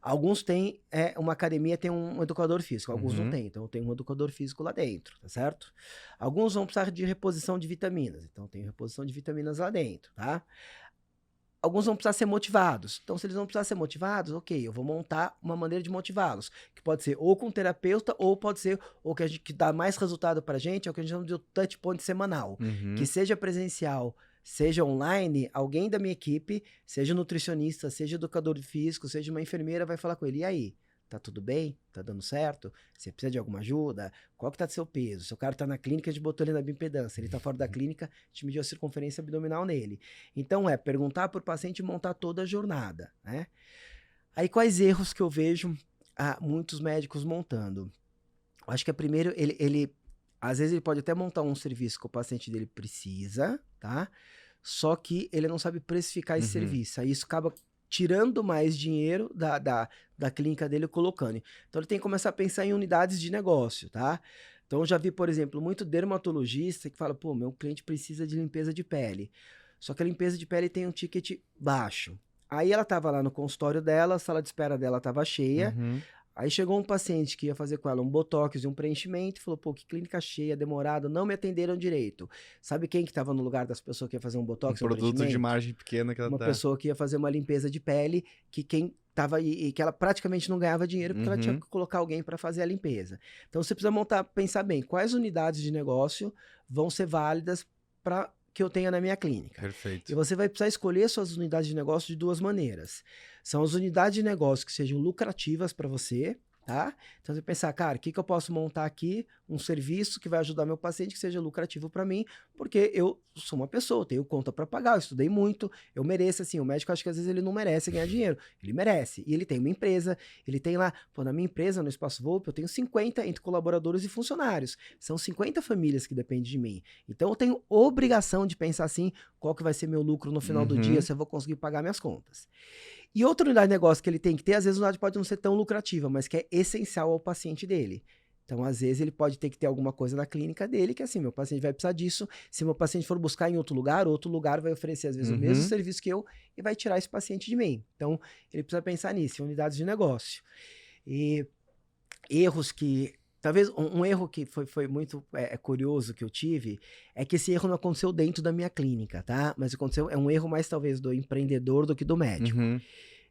Alguns têm, uma academia tem um educador físico, alguns não têm, então eu tenho um educador físico lá dentro, tá certo? Alguns vão precisar de reposição de vitaminas, então tem reposição de vitaminas lá dentro, tá? Alguns vão precisar ser motivados, então se eles vão precisar ser motivados, ok, eu vou montar uma maneira de motivá-los, que pode ser ou com um terapeuta, ou pode ser o que dá mais resultado pra gente, é o que a gente chama de touch point semanal, que seja presencial, seja online, alguém da minha equipe, seja nutricionista, seja educador físico, seja uma enfermeira, vai falar com ele, e aí, tá tudo bem? Tá dando certo? Você precisa de alguma ajuda? Qual que tá do seu peso? Se o cara tá na clínica, a gente botou ele na bioimpedância, ele tá fora da clínica, a gente mediu a circunferência abdominal nele. Então perguntar pro paciente e montar toda a jornada, né? Aí quais erros que eu vejo muitos médicos montando? Eu acho que primeiro, ele às vezes ele pode até montar um serviço que o paciente dele precisa, tá? Só que ele não sabe precificar esse serviço. Aí isso acaba tirando mais dinheiro da clínica dele e colocando. Então ele tem que começar a pensar em unidades de negócio, tá? Então eu já vi, por exemplo, muito dermatologista que fala, pô, meu cliente precisa de limpeza de pele. só que a limpeza de pele tem um ticket baixo. Aí ela tava lá no consultório dela, a sala de espera dela tava cheia. Uhum. Aí chegou um paciente que ia fazer com ela um botox e um preenchimento e falou, pô, que clínica cheia, demorado, não me atenderam direito. Sabe quem que tava no lugar das pessoas que ia fazer um Um botox e um produto de preenchimento? margem pequena que ela Uma tá. pessoa que ia fazer uma limpeza de pele, que quem tava e que ela praticamente não ganhava dinheiro porque ela tinha Uhum. que colocar alguém para fazer a limpeza. Então você precisa pensar bem, quais unidades de negócio vão ser válidas para que eu tenha na minha clínica. E Perfeito. você vai precisar escolher suas unidades de negócio de duas maneiras. São as unidades de negócio que sejam lucrativas para você, tá? Então você pensar, cara, o que eu posso montar aqui? Um serviço que vai ajudar meu paciente, que seja lucrativo para mim, porque eu sou uma pessoa, eu tenho conta para pagar, eu estudei muito, eu mereço, assim, o médico acho que às vezes ele não merece ganhar dinheiro, ele merece, e ele tem uma empresa, ele tem lá, pô, na minha empresa, no Espaço Volpe, eu tenho 50 entre colaboradores e funcionários, são 50 famílias que dependem de mim, então eu tenho obrigação de pensar assim, qual que vai ser meu lucro no final do dia, se eu vou conseguir pagar minhas contas. E outra unidade de negócio que ele tem que ter, às vezes a unidade pode não ser tão lucrativa, mas que é essencial ao paciente dele. Então, às vezes, ele pode ter que ter alguma coisa na clínica dele, que assim, meu paciente vai precisar disso. Se meu paciente for buscar em outro lugar vai oferecer, às vezes, o mesmo serviço que eu e vai tirar esse paciente de mim. Então, ele precisa pensar nisso, em unidades de negócio. E erros que... Talvez um erro que foi muito curioso que eu tive é que esse erro não aconteceu dentro da minha clínica, tá? Mas aconteceu, é um erro mais talvez do empreendedor do que do médico. Uhum.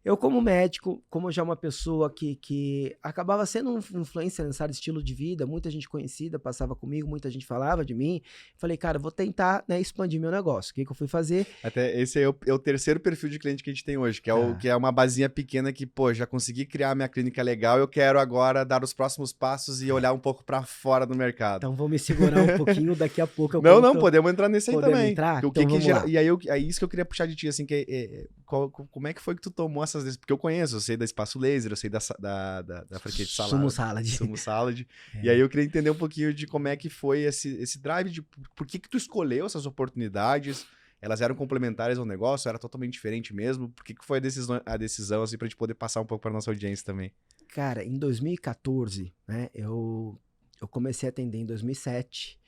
Eu, como médico, como já uma pessoa que acabava sendo um influencer nessa área de estilo de vida, muita gente conhecida passava comigo, muita gente falava de mim. Falei, cara, vou tentar, né, expandir meu negócio. O que eu fui fazer? Até esse é o terceiro perfil de cliente que a gente tem hoje, que é, que é uma basinha pequena que, pô, já consegui criar minha clínica legal, eu quero agora dar os próximos passos e olhar um pouco pra fora do mercado. Então vou me segurar um pouquinho, daqui a pouco eu Não, podemos entrar nesse aí podemos também. entrar? O que Então que vamos lá. E aí, é isso que eu queria puxar de ti, assim, como é que foi que tu tomou essas decisões? Porque eu sei da Espaço Laser, eu sei da franquia de salada. Sumo Salad. Sumo Salad. E aí eu queria entender um pouquinho de como é que foi esse drive, de por que tu escolheu essas oportunidades, elas eram complementares ao negócio, era totalmente diferente mesmo? Por que foi a decisão assim, pra gente poder passar um pouco pra nossa audiência também? Cara, em 2014, né, eu comecei a atender em 2007.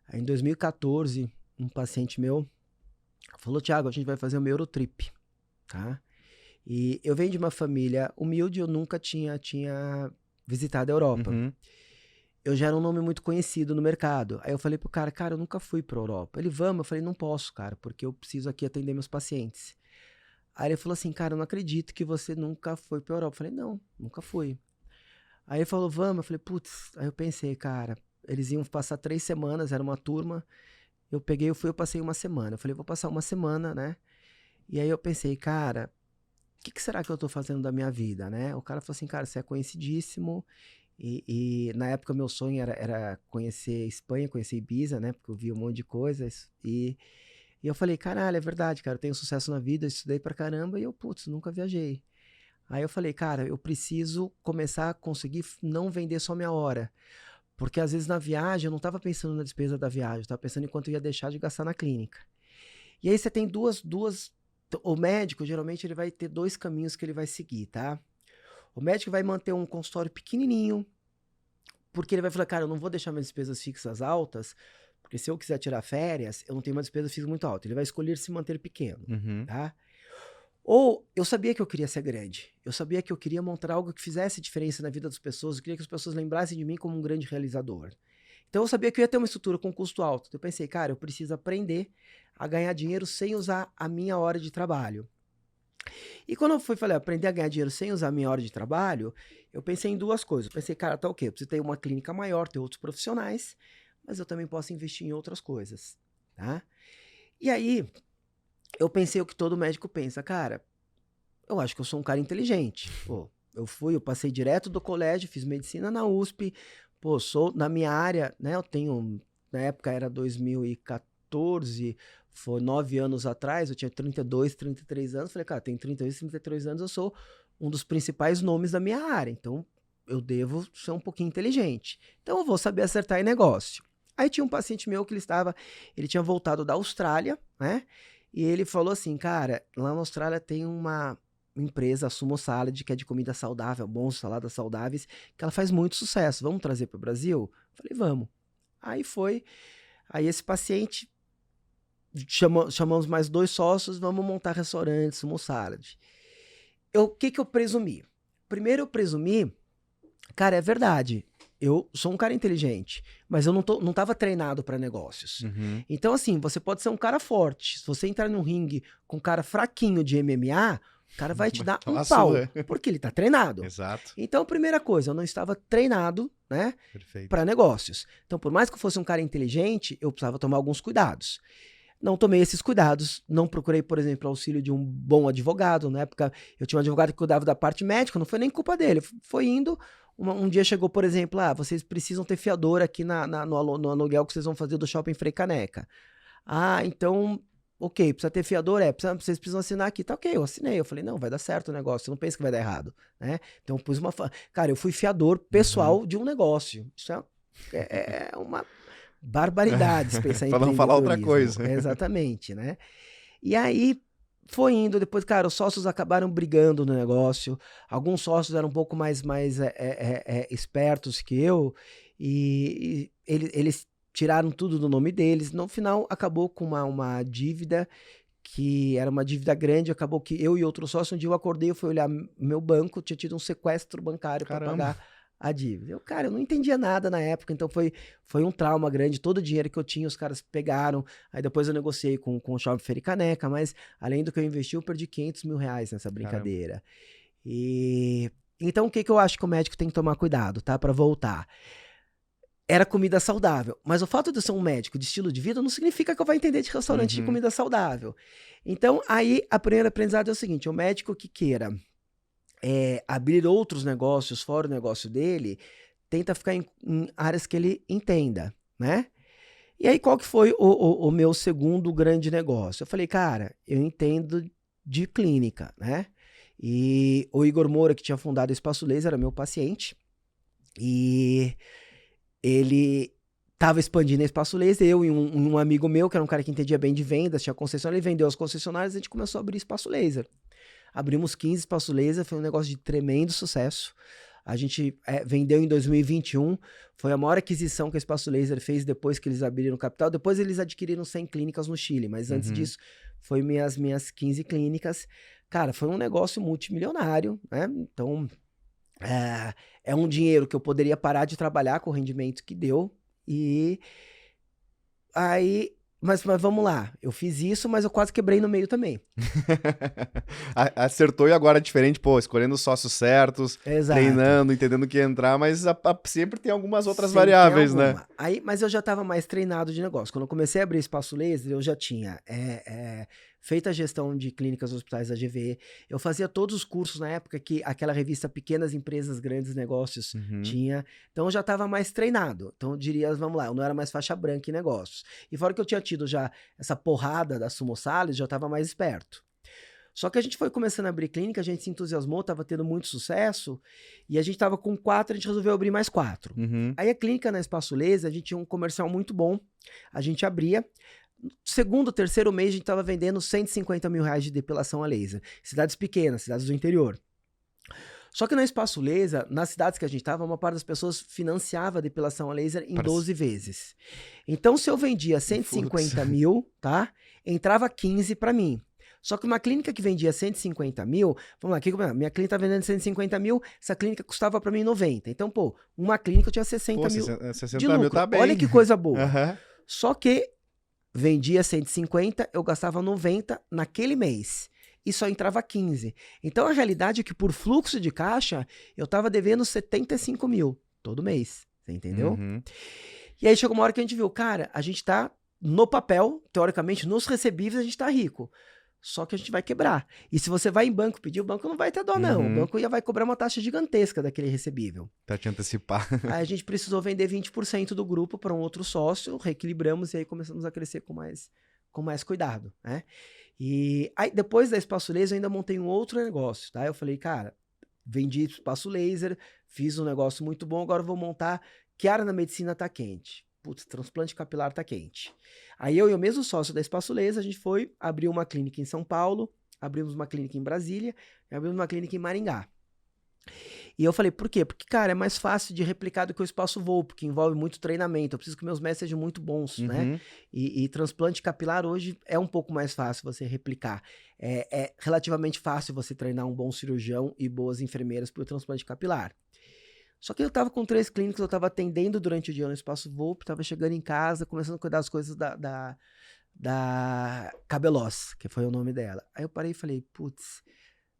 Aí, em 2014, um paciente meu falou, Thiago, a gente vai fazer uma Eurotrip, tá? E eu venho de uma família humilde, eu nunca tinha visitado a Europa. Uhum. Eu já era um nome muito conhecido no mercado. Aí eu falei pro cara, eu nunca fui pra Europa. Ele, vamos? Eu falei, não posso, cara, porque eu preciso aqui atender meus pacientes. Aí ele falou assim, cara, eu não acredito que você nunca foi pra Europa. Eu falei, não, nunca fui. Aí ele falou, vamos? Eu falei, putz. Aí eu pensei, cara, eles iam passar 3 semanas, era uma turma. Eu passei uma semana. Eu falei, vou passar uma semana, né? E aí eu pensei, cara, o que será que eu tô fazendo da minha vida, né? O cara falou assim, cara, você é conhecidíssimo. E na época meu sonho era conhecer Espanha, conhecer Ibiza, né? Porque eu vi um monte de coisas. E eu falei, caralho, é verdade, cara, eu tenho sucesso na vida, eu estudei pra caramba e eu, putz, nunca viajei. Aí eu falei, cara, eu preciso começar a conseguir não vender só minha hora. Porque às vezes na viagem eu não tava pensando na despesa da viagem, eu tava pensando em quanto eu ia deixar de gastar na clínica. E aí você tem duas... O médico, geralmente, ele vai ter 2 caminhos que ele vai seguir, tá? O médico vai manter um consultório pequenininho, porque ele vai falar, cara, eu não vou deixar minhas despesas fixas altas, porque se eu quiser tirar férias, eu não tenho uma despesa fixa muito alta. Ele vai escolher se manter pequeno, tá? Ou eu sabia que eu queria ser grande. Eu sabia que eu queria montar algo que fizesse diferença na vida das pessoas. Eu queria que as pessoas lembrassem de mim como um grande realizador. Então eu sabia que eu ia ter uma estrutura com custo alto. Então eu pensei, cara, eu preciso aprender a ganhar dinheiro sem usar a minha hora de trabalho. E quando eu falei, aprender a ganhar dinheiro sem usar a minha hora de trabalho, eu pensei em 2 coisas. Eu pensei, cara, tá ok, eu preciso ter uma clínica maior, ter outros profissionais, mas eu também posso investir em outras coisas, tá? E aí, eu pensei o que todo médico pensa, cara, eu acho que eu sou um cara inteligente. Pô, eu passei direto do colégio, fiz medicina na USP, pô, sou na minha área, né, eu tenho, na época era 2014, foi 9 anos atrás, eu tinha 32, 33 anos, falei, cara, tenho 32, 33 anos, eu sou um dos principais nomes da minha área, então eu devo ser um pouquinho inteligente. Então eu vou saber acertar em negócio. Aí tinha um paciente meu que ele tinha voltado da Austrália, né, e ele falou assim, cara, lá na Austrália tem uma empresa, a Sumo Salad, que é de comida saudável, bons saladas saudáveis, que ela faz muito sucesso, vamos trazer para o Brasil? Falei, vamos. Aí esse paciente chamamos mais 2 sócios, vamos montar restaurante, sumo salad. O que eu presumi? Primeiro eu presumi, cara, é verdade, eu sou um cara inteligente, mas eu não tava treinado para negócios. Uhum. Então, assim, você pode ser um cara forte, se você entrar num ringue com um cara fraquinho de MMA, o cara vai te dar um pau, porque ele tá treinado. Exato. Então, primeira coisa, eu não estava treinado, né, para negócios. Então, por mais que eu fosse um cara inteligente, eu precisava tomar alguns cuidados. Não tomei esses cuidados, não procurei, por exemplo, auxílio de um bom advogado. Na época, eu tinha um advogado que cuidava da parte médica, não foi nem culpa dele, foi indo. Um dia chegou, por exemplo, vocês precisam ter fiador aqui no aluguel que vocês vão fazer do Shopping Frei Caneca. Então, ok, precisa ter fiador? Vocês precisam assinar aqui. Tá ok, eu assinei. Eu falei, não, vai dar certo o negócio, você não pensa que vai dar errado, né? Então, eu pus Cara, eu fui fiador pessoal de um negócio. Isso é uma barbaridade se pensar em pra não falar outra coisa. Exatamente, né? E aí foi indo, depois, cara, os sócios acabaram brigando no negócio, alguns sócios eram um pouco mais espertos que eu, e eles tiraram tudo do nome deles. No final, acabou com uma dívida, que era uma dívida grande, acabou que eu e outro sócio, um dia eu acordei, eu fui olhar meu banco, tinha tido um sequestro bancário para pagar a dívida. Eu não entendia nada na época, então foi um trauma grande. Todo o dinheiro que eu tinha, os caras pegaram. Aí depois eu negociei com o Shopping Frei Caneca, mas além do que eu investi, eu perdi R$500 mil nessa brincadeira. Então o que eu acho que o médico tem que tomar cuidado, tá? Para voltar. Era comida saudável, mas o fato de eu ser um médico de estilo de vida não significa que eu vou entender de restaurante de comida saudável. Então aí a primeira aprendizado é o seguinte: o médico que queira abrir outros negócios fora o negócio dele, tenta ficar em áreas que ele entenda, né? E aí, qual que foi o meu segundo grande negócio? Eu falei, cara, eu entendo de clínica, né? E o Igor Moura, que tinha fundado o Espaço Laser, era meu paciente, e ele tava expandindo o Espaço Laser, eu e um amigo meu, que era um cara que entendia bem de vendas, tinha concessionária, ele vendeu as concessionárias, a gente começou a abrir Espaço Laser. Abrimos 15 Espaço Laser, foi um negócio de tremendo sucesso. A gente vendeu em 2021, foi a maior aquisição que a Espaço Laser fez depois que eles abriram o capital. Depois eles adquiriram 100 clínicas no Chile, mas antes disso foi minhas 15 clínicas. Cara, foi um negócio multimilionário, né? Então, é um dinheiro que eu poderia parar de trabalhar com o rendimento que deu. E aí... Mas vamos lá, eu fiz isso, mas eu quase quebrei no meio também. Acertou e agora é diferente, escolhendo os sócios certos, Exato. Treinando, entendendo o que ia entrar, mas sempre tem algumas outras variáveis, né? Mas eu já estava mais treinado de negócio. Quando eu comecei a abrir Espaço Laser, eu já tinha feito a gestão de clínicas hospitais da GV, eu fazia todos os cursos na época que aquela revista Pequenas Empresas, Grandes Negócios tinha, então eu já estava mais treinado. Então eu diria, vamos lá, eu não era mais faixa branca em negócios. E fora que eu tinha tido já essa porrada da Sumo Salad, já estava mais esperto. Só que a gente foi começando a abrir clínica, a gente se entusiasmou, estava tendo muito sucesso, e a gente estava com 4, a gente resolveu abrir mais 4. Aí a clínica na Espaço Laser, a gente tinha um comercial muito bom, a gente abria. Segundo, terceiro mês, a gente estava vendendo R$150 mil de depilação a laser. Cidades pequenas, cidades do interior. Só que no Espaço Laser, nas cidades que a gente estava, uma parte das pessoas financiava a depilação a laser em 12 vezes. Então, se eu vendia 150 mil, tá? Entrava 15 para mim. Só que uma clínica que vendia 150 mil, vamos lá, minha clínica tá vendendo 150 mil, essa clínica custava para mim 90. Então, uma clínica eu tinha 60 mil 60 de lucro. Mil tá bem. Olha que coisa boa. Só que vendia 150, eu gastava 90 naquele mês. E só entrava 15. Então, a realidade é que por fluxo de caixa, eu tava devendo 75 mil todo mês. Você entendeu? E aí chegou uma hora que a gente viu, cara, a gente tá no papel, teoricamente, nos recebíveis, a gente tá rico. Só que a gente vai quebrar. E se você vai em banco pedir, o banco não vai ter dó, não. O banco vai cobrar uma taxa gigantesca daquele recebível. Pra te antecipar. Aí a gente precisou vender 20% do grupo para um outro sócio, reequilibramos e aí começamos a crescer com mais cuidado, né? E aí depois da Espaço Laser eu ainda montei um outro negócio, tá? Eu falei, cara, vendi Espaço Laser, fiz um negócio muito bom, agora eu vou montar que área na medicina tá quente. Putz, transplante capilar tá quente. Aí eu e o mesmo sócio da Espaço Laser, a gente foi abrir uma clínica em São Paulo, abrimos uma clínica em Brasília e abrimos uma clínica em Maringá. E eu falei, por quê? Porque, cara, é mais fácil de replicar do que o Espaço Volpi, que envolve muito treinamento. Eu preciso que meus mestres sejam muito bons, né? E transplante capilar hoje é um pouco mais fácil você replicar. É relativamente fácil você treinar um bom cirurgião e boas enfermeiras para o transplante capilar. Só que eu tava com 3 clínicas, eu tava atendendo durante o dia no Espaço Volpi, tava chegando em casa, começando a cuidar das coisas da Cabeloss, que foi o nome dela. Aí eu parei e falei, putz,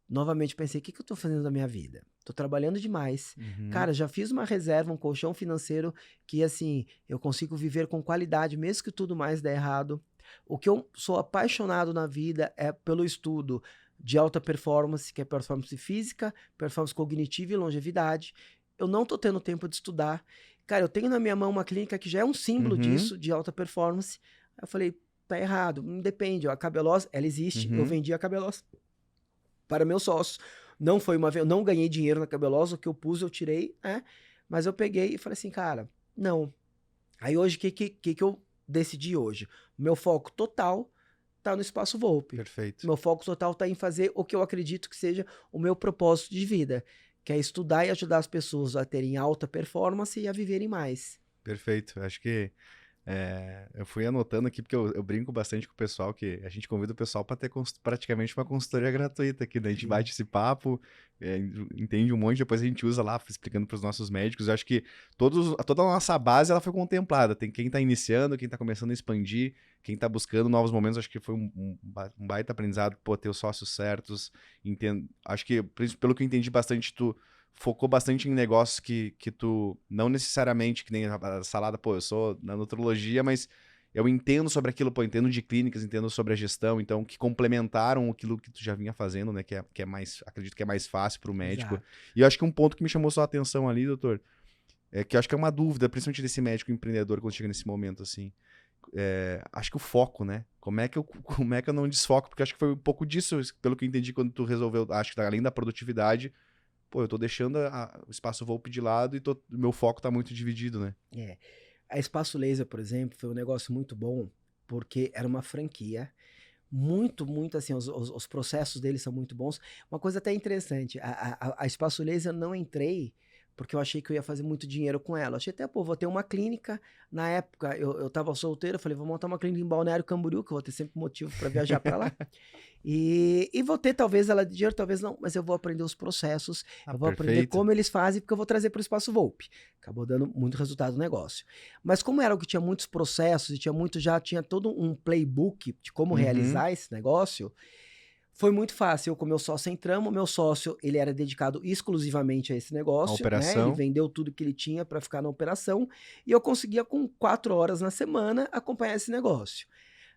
novamente pensei, o que eu tô fazendo da minha vida? Tô trabalhando demais. Cara, já fiz uma reserva, um colchão financeiro que, assim, eu consigo viver com qualidade, mesmo que tudo mais dê errado. O que eu sou apaixonado na vida é pelo estudo de alta performance, que é performance física, performance cognitiva e longevidade. Eu não tô tendo tempo de estudar. Cara, eu tenho na minha mão uma clínica que já é um símbolo disso, de alta performance. Aí eu falei, tá errado, não depende. A Cabeloss, ela existe, eu vendi a Cabeloss para meus sócios. Não foi uma vez, eu não ganhei dinheiro na Cabeloss, o que eu pus eu tirei, né? Mas eu peguei e falei assim, cara, não. Aí hoje, o que eu decidi hoje? O meu foco total tá no Espaço Volpi. Perfeito. Meu foco total tá em fazer o que eu acredito que seja o meu propósito de vida, que é estudar e ajudar as pessoas a terem alta performance e a viverem mais. Perfeito. Acho que eu fui anotando aqui, porque eu brinco bastante com o pessoal, que a gente convida o pessoal para ter praticamente uma consultoria gratuita aqui, né? A gente bate esse papo, entende um monte, depois a gente usa lá, explicando para os nossos médicos. Eu acho que toda a nossa base ela foi contemplada. Tem quem está iniciando, quem está começando a expandir, quem está buscando novos momentos. Acho que foi um baita aprendizado, ter os sócios certos. Acho que, pelo que eu entendi bastante, tu focou bastante em negócios que tu, não necessariamente, que nem a salada, eu sou na nutrologia, mas eu entendo sobre aquilo, entendo de clínicas, entendo sobre a gestão, então, que complementaram aquilo que tu já vinha fazendo, né, que é mais, acredito que é mais fácil para o médico. Exato. E eu acho que um ponto que me chamou sua atenção ali, doutor, é que eu acho que é uma dúvida, principalmente desse médico empreendedor, quando chega nesse momento, assim, acho que o foco, né, como é que eu não desfoco, porque acho que foi um pouco disso, pelo que eu entendi, quando tu resolveu, acho que além da produtividade, eu tô deixando o Espaço Volpi de lado e meu foco tá muito dividido, né? A Espaço Laser, por exemplo, foi um negócio muito bom, porque era uma franquia, muito, assim, os processos deles são muito bons. Uma coisa até interessante, a Espaço Laser eu não entrei porque eu achei que eu ia fazer muito dinheiro com ela. Eu achei até, vou ter uma clínica. Na época, eu tava solteiro, eu falei, vou montar uma clínica em Balneário Camboriú, que eu vou ter sempre motivo para viajar para lá. E vou ter, talvez, ela de dinheiro, talvez não, mas eu vou aprender os processos, eu vou aprender como eles fazem, porque eu vou trazer para o Espaço Volpi. Acabou dando muito resultado no negócio. Mas como era o que tinha muitos processos e já tinha todo um playbook de como realizar esse negócio, foi muito fácil. Eu com meu sócio entramos, o meu sócio, ele era dedicado exclusivamente a esse negócio, né? Ele vendeu tudo que ele tinha para ficar na operação e eu conseguia com 4 horas na semana acompanhar esse negócio.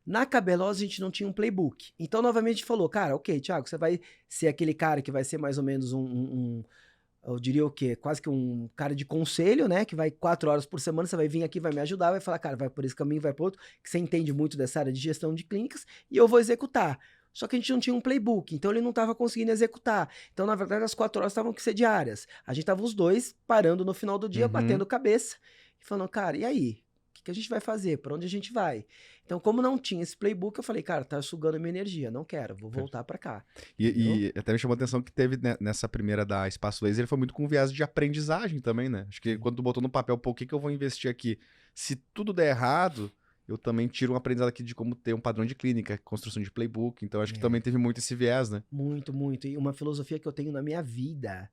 Na Cabeloss a gente não tinha um playbook. Então, novamente, a gente falou, cara, ok, Thiago, você vai ser aquele cara que vai ser mais ou menos eu diria o quê? Quase que um cara de conselho, né? Que vai 4 horas por semana, você vai vir aqui, vai me ajudar, vai falar, cara, vai por esse caminho, vai por outro, que você entende muito dessa área de gestão de clínicas e eu vou executar. Só que a gente não tinha um playbook, então ele não estava conseguindo executar. Então, na verdade, as 4 horas estavam que ser diárias. A gente tava os dois parando no final do dia, batendo cabeça e falando, cara, e aí? O que a gente vai fazer? Para onde a gente vai? Então, como não tinha esse playbook, eu falei, cara, tá sugando a minha energia, não quero, vou voltar para cá. E até me chamou a atenção que teve, né, nessa primeira da Espaço Laser, ele foi muito com viés de aprendizagem também, né? Acho que quando tu botou no papel, o que eu vou investir aqui? Se tudo der errado, eu também tiro um aprendizado aqui de como ter um padrão de clínica, construção de playbook, então acho que também teve muito esse viés, né? Muito, muito. E uma filosofia que eu tenho na minha vida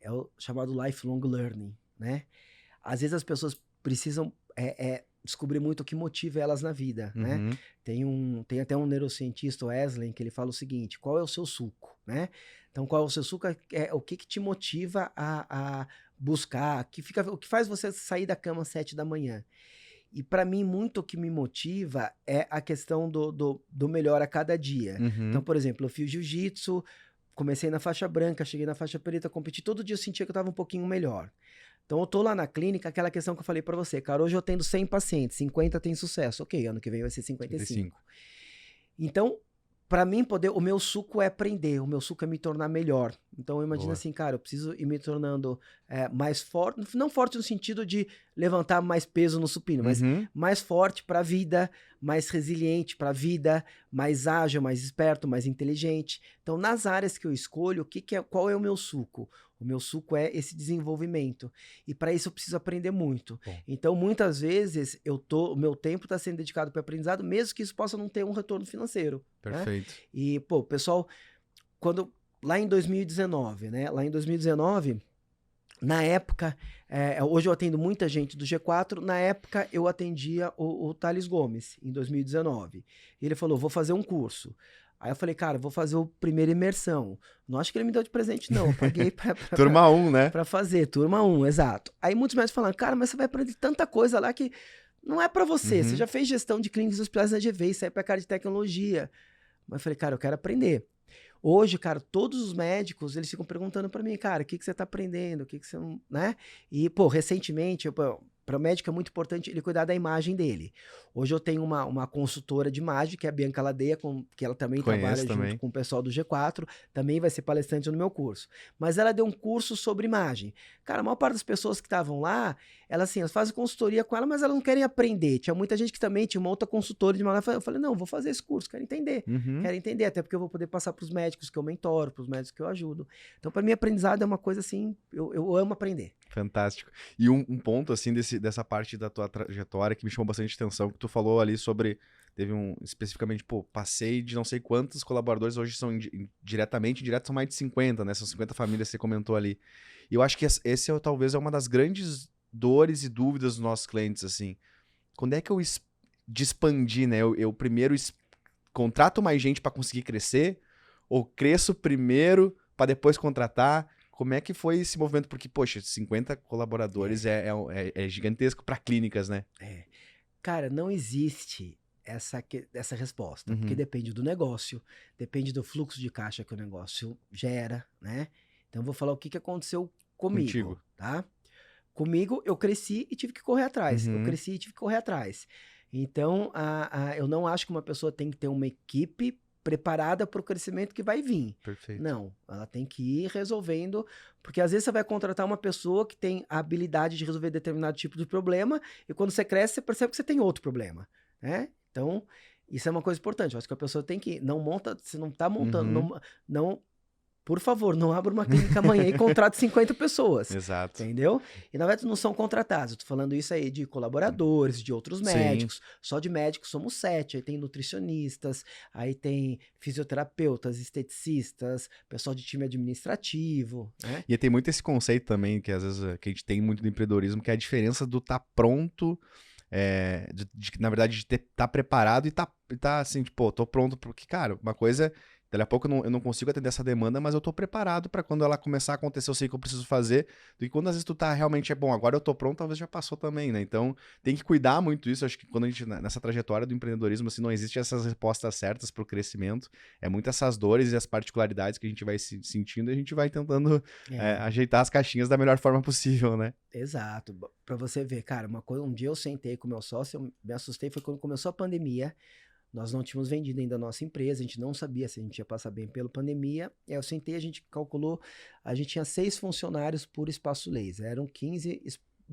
é o chamado lifelong learning, né? Às vezes as pessoas precisam descobrir muito o que motiva elas na vida, né? Tem até um neurocientista, o Wesley, que ele fala o seguinte, qual é o seu suco, né? Então, qual é o seu suco? O que te motiva a buscar, o que faz você sair da cama às 7 da manhã? E para mim, muito o que me motiva é a questão do melhor a cada dia. Então, por exemplo, eu fiz jiu-jitsu, comecei na faixa branca, cheguei na faixa preta, competi, todo dia eu sentia que eu estava um pouquinho melhor. Então, eu tô lá na clínica, aquela questão que eu falei para você, cara, hoje eu tendo 100 pacientes, 50 tem sucesso. Ok, ano que vem vai ser 55. Então, para mim, o meu suco é aprender, o meu suco é me tornar melhor. Então eu imagino Boa. assim, cara, eu preciso ir me tornando mais forte, não forte no sentido de levantar mais peso no supino, mas Uhum. mais forte para a vida, mais resiliente para a vida, mais ágil, mais esperto, mais inteligente. Então, nas áreas que eu escolho, qual é o meu suco? O meu suco é esse desenvolvimento. E para isso eu preciso aprender muito. Bom. Então, muitas vezes, o meu tempo está sendo dedicado para aprendizado, mesmo que isso possa não ter um retorno financeiro. Né? Perfeito. E, pô, pessoal, lá em 2019, né? Lá em 2019, na época, hoje eu atendo muita gente do G4, na época eu atendia o Thales Gomes, em 2019. Ele falou, vou fazer um curso. Aí eu falei, cara, vou fazer o primeira imersão. Não acho que ele me deu de presente, não. Eu paguei Turma 1, né? pra fazer, turma 1, exato. Aí muitos médicos falaram, cara, mas você vai aprender tanta coisa lá que não é pra você. Você já fez gestão de clínicas hospitalares na GV, isso aí é pra cara de tecnologia. Mas eu falei, cara, eu quero aprender. Hoje, cara, todos os médicos, eles ficam perguntando pra mim, cara, o que você tá aprendendo? O que você não, né? E, pô, recentemente, para o médico é muito importante ele cuidar da imagem dele. Hoje eu tenho uma consultora de imagem, que é a Bianca Ladeia, que ela também trabalha junto com o pessoal do G4, também vai ser palestrante no meu curso. Mas ela deu um curso sobre imagem. Cara, a maior parte das pessoas que estavam lá, elas fazem consultoria com ela, mas elas não querem aprender. Tinha muita gente que também tinha uma outra consultora de imagem. Eu falei, não, vou fazer esse curso, quero entender. Quero entender, até porque eu vou poder passar para os médicos que eu mentoro, para os médicos que eu ajudo. Então, para mim, aprendizado é uma coisa assim, eu amo aprender. Fantástico. E um ponto, assim, dessa parte da tua trajetória que me chamou bastante atenção, que tu falou ali sobre, especificamente, pô, passei de não sei quantos colaboradores, hoje são diretamente são mais de 50, né? São 50 famílias que você comentou ali. E eu acho que esse talvez é uma das grandes dores e dúvidas dos nossos clientes, assim. Quando é que de expandir, né? Eu primeiro contrato mais gente para conseguir crescer, ou cresço primeiro para depois contratar? Como é que foi esse movimento? Porque, poxa, 50 colaboradores é gigantesco para clínicas, né? Cara, não existe essa resposta, porque depende do negócio, depende do fluxo de caixa que o negócio gera, né? Então, eu vou falar o que aconteceu comigo, Contigo. tá? Comigo, eu cresci e tive que correr atrás. Eu cresci e tive que correr atrás. Então, eu não acho que uma pessoa tem que ter uma equipe preparada para o crescimento que vai vir. Perfeito. Não, ela tem que ir resolvendo, porque às vezes você vai contratar uma pessoa que tem a habilidade de resolver determinado tipo de problema, e quando você cresce, você percebe que você tem outro problema, né? Então, isso é uma coisa importante. Eu acho que a pessoa tem que, você não está montando, por favor, não abra uma clínica amanhã e contrate 50 pessoas. Exato. Entendeu? E na verdade não são contratados. Eu tô falando isso aí de colaboradores, de outros médicos. Só de médicos somos 7. Aí tem nutricionistas, aí tem fisioterapeutas, esteticistas, pessoal de time administrativo. Né? E tem muito esse conceito também, que às vezes que a gente tem muito do empreendedorismo, que é a diferença do estar pronto, na verdade, de estar preparado e tá assim, tipo, tô pronto, porque, cara, uma coisa... Daqui a pouco eu não consigo atender essa demanda, mas eu tô preparado para quando ela começar a acontecer, eu sei o que eu preciso fazer. E quando às vezes tu tá realmente, bom, agora eu tô pronto, talvez já passou também, né? Então, tem que cuidar muito isso. Acho que quando a gente, nessa trajetória do empreendedorismo, assim, não existe essas respostas certas pro crescimento. É muito essas dores e as particularidades que a gente vai sentindo e a gente vai tentando ajeitar as caixinhas da melhor forma possível, né? Exato. Pra você ver, cara, um dia eu sentei com o meu sócio, eu me assustei, foi quando começou a pandemia. Nós não tínhamos vendido ainda a nossa empresa, a gente não sabia se a gente ia passar bem pela pandemia. Eu sentei, a gente calculou, a gente tinha 6 funcionários por Espaço Laser. Eram 15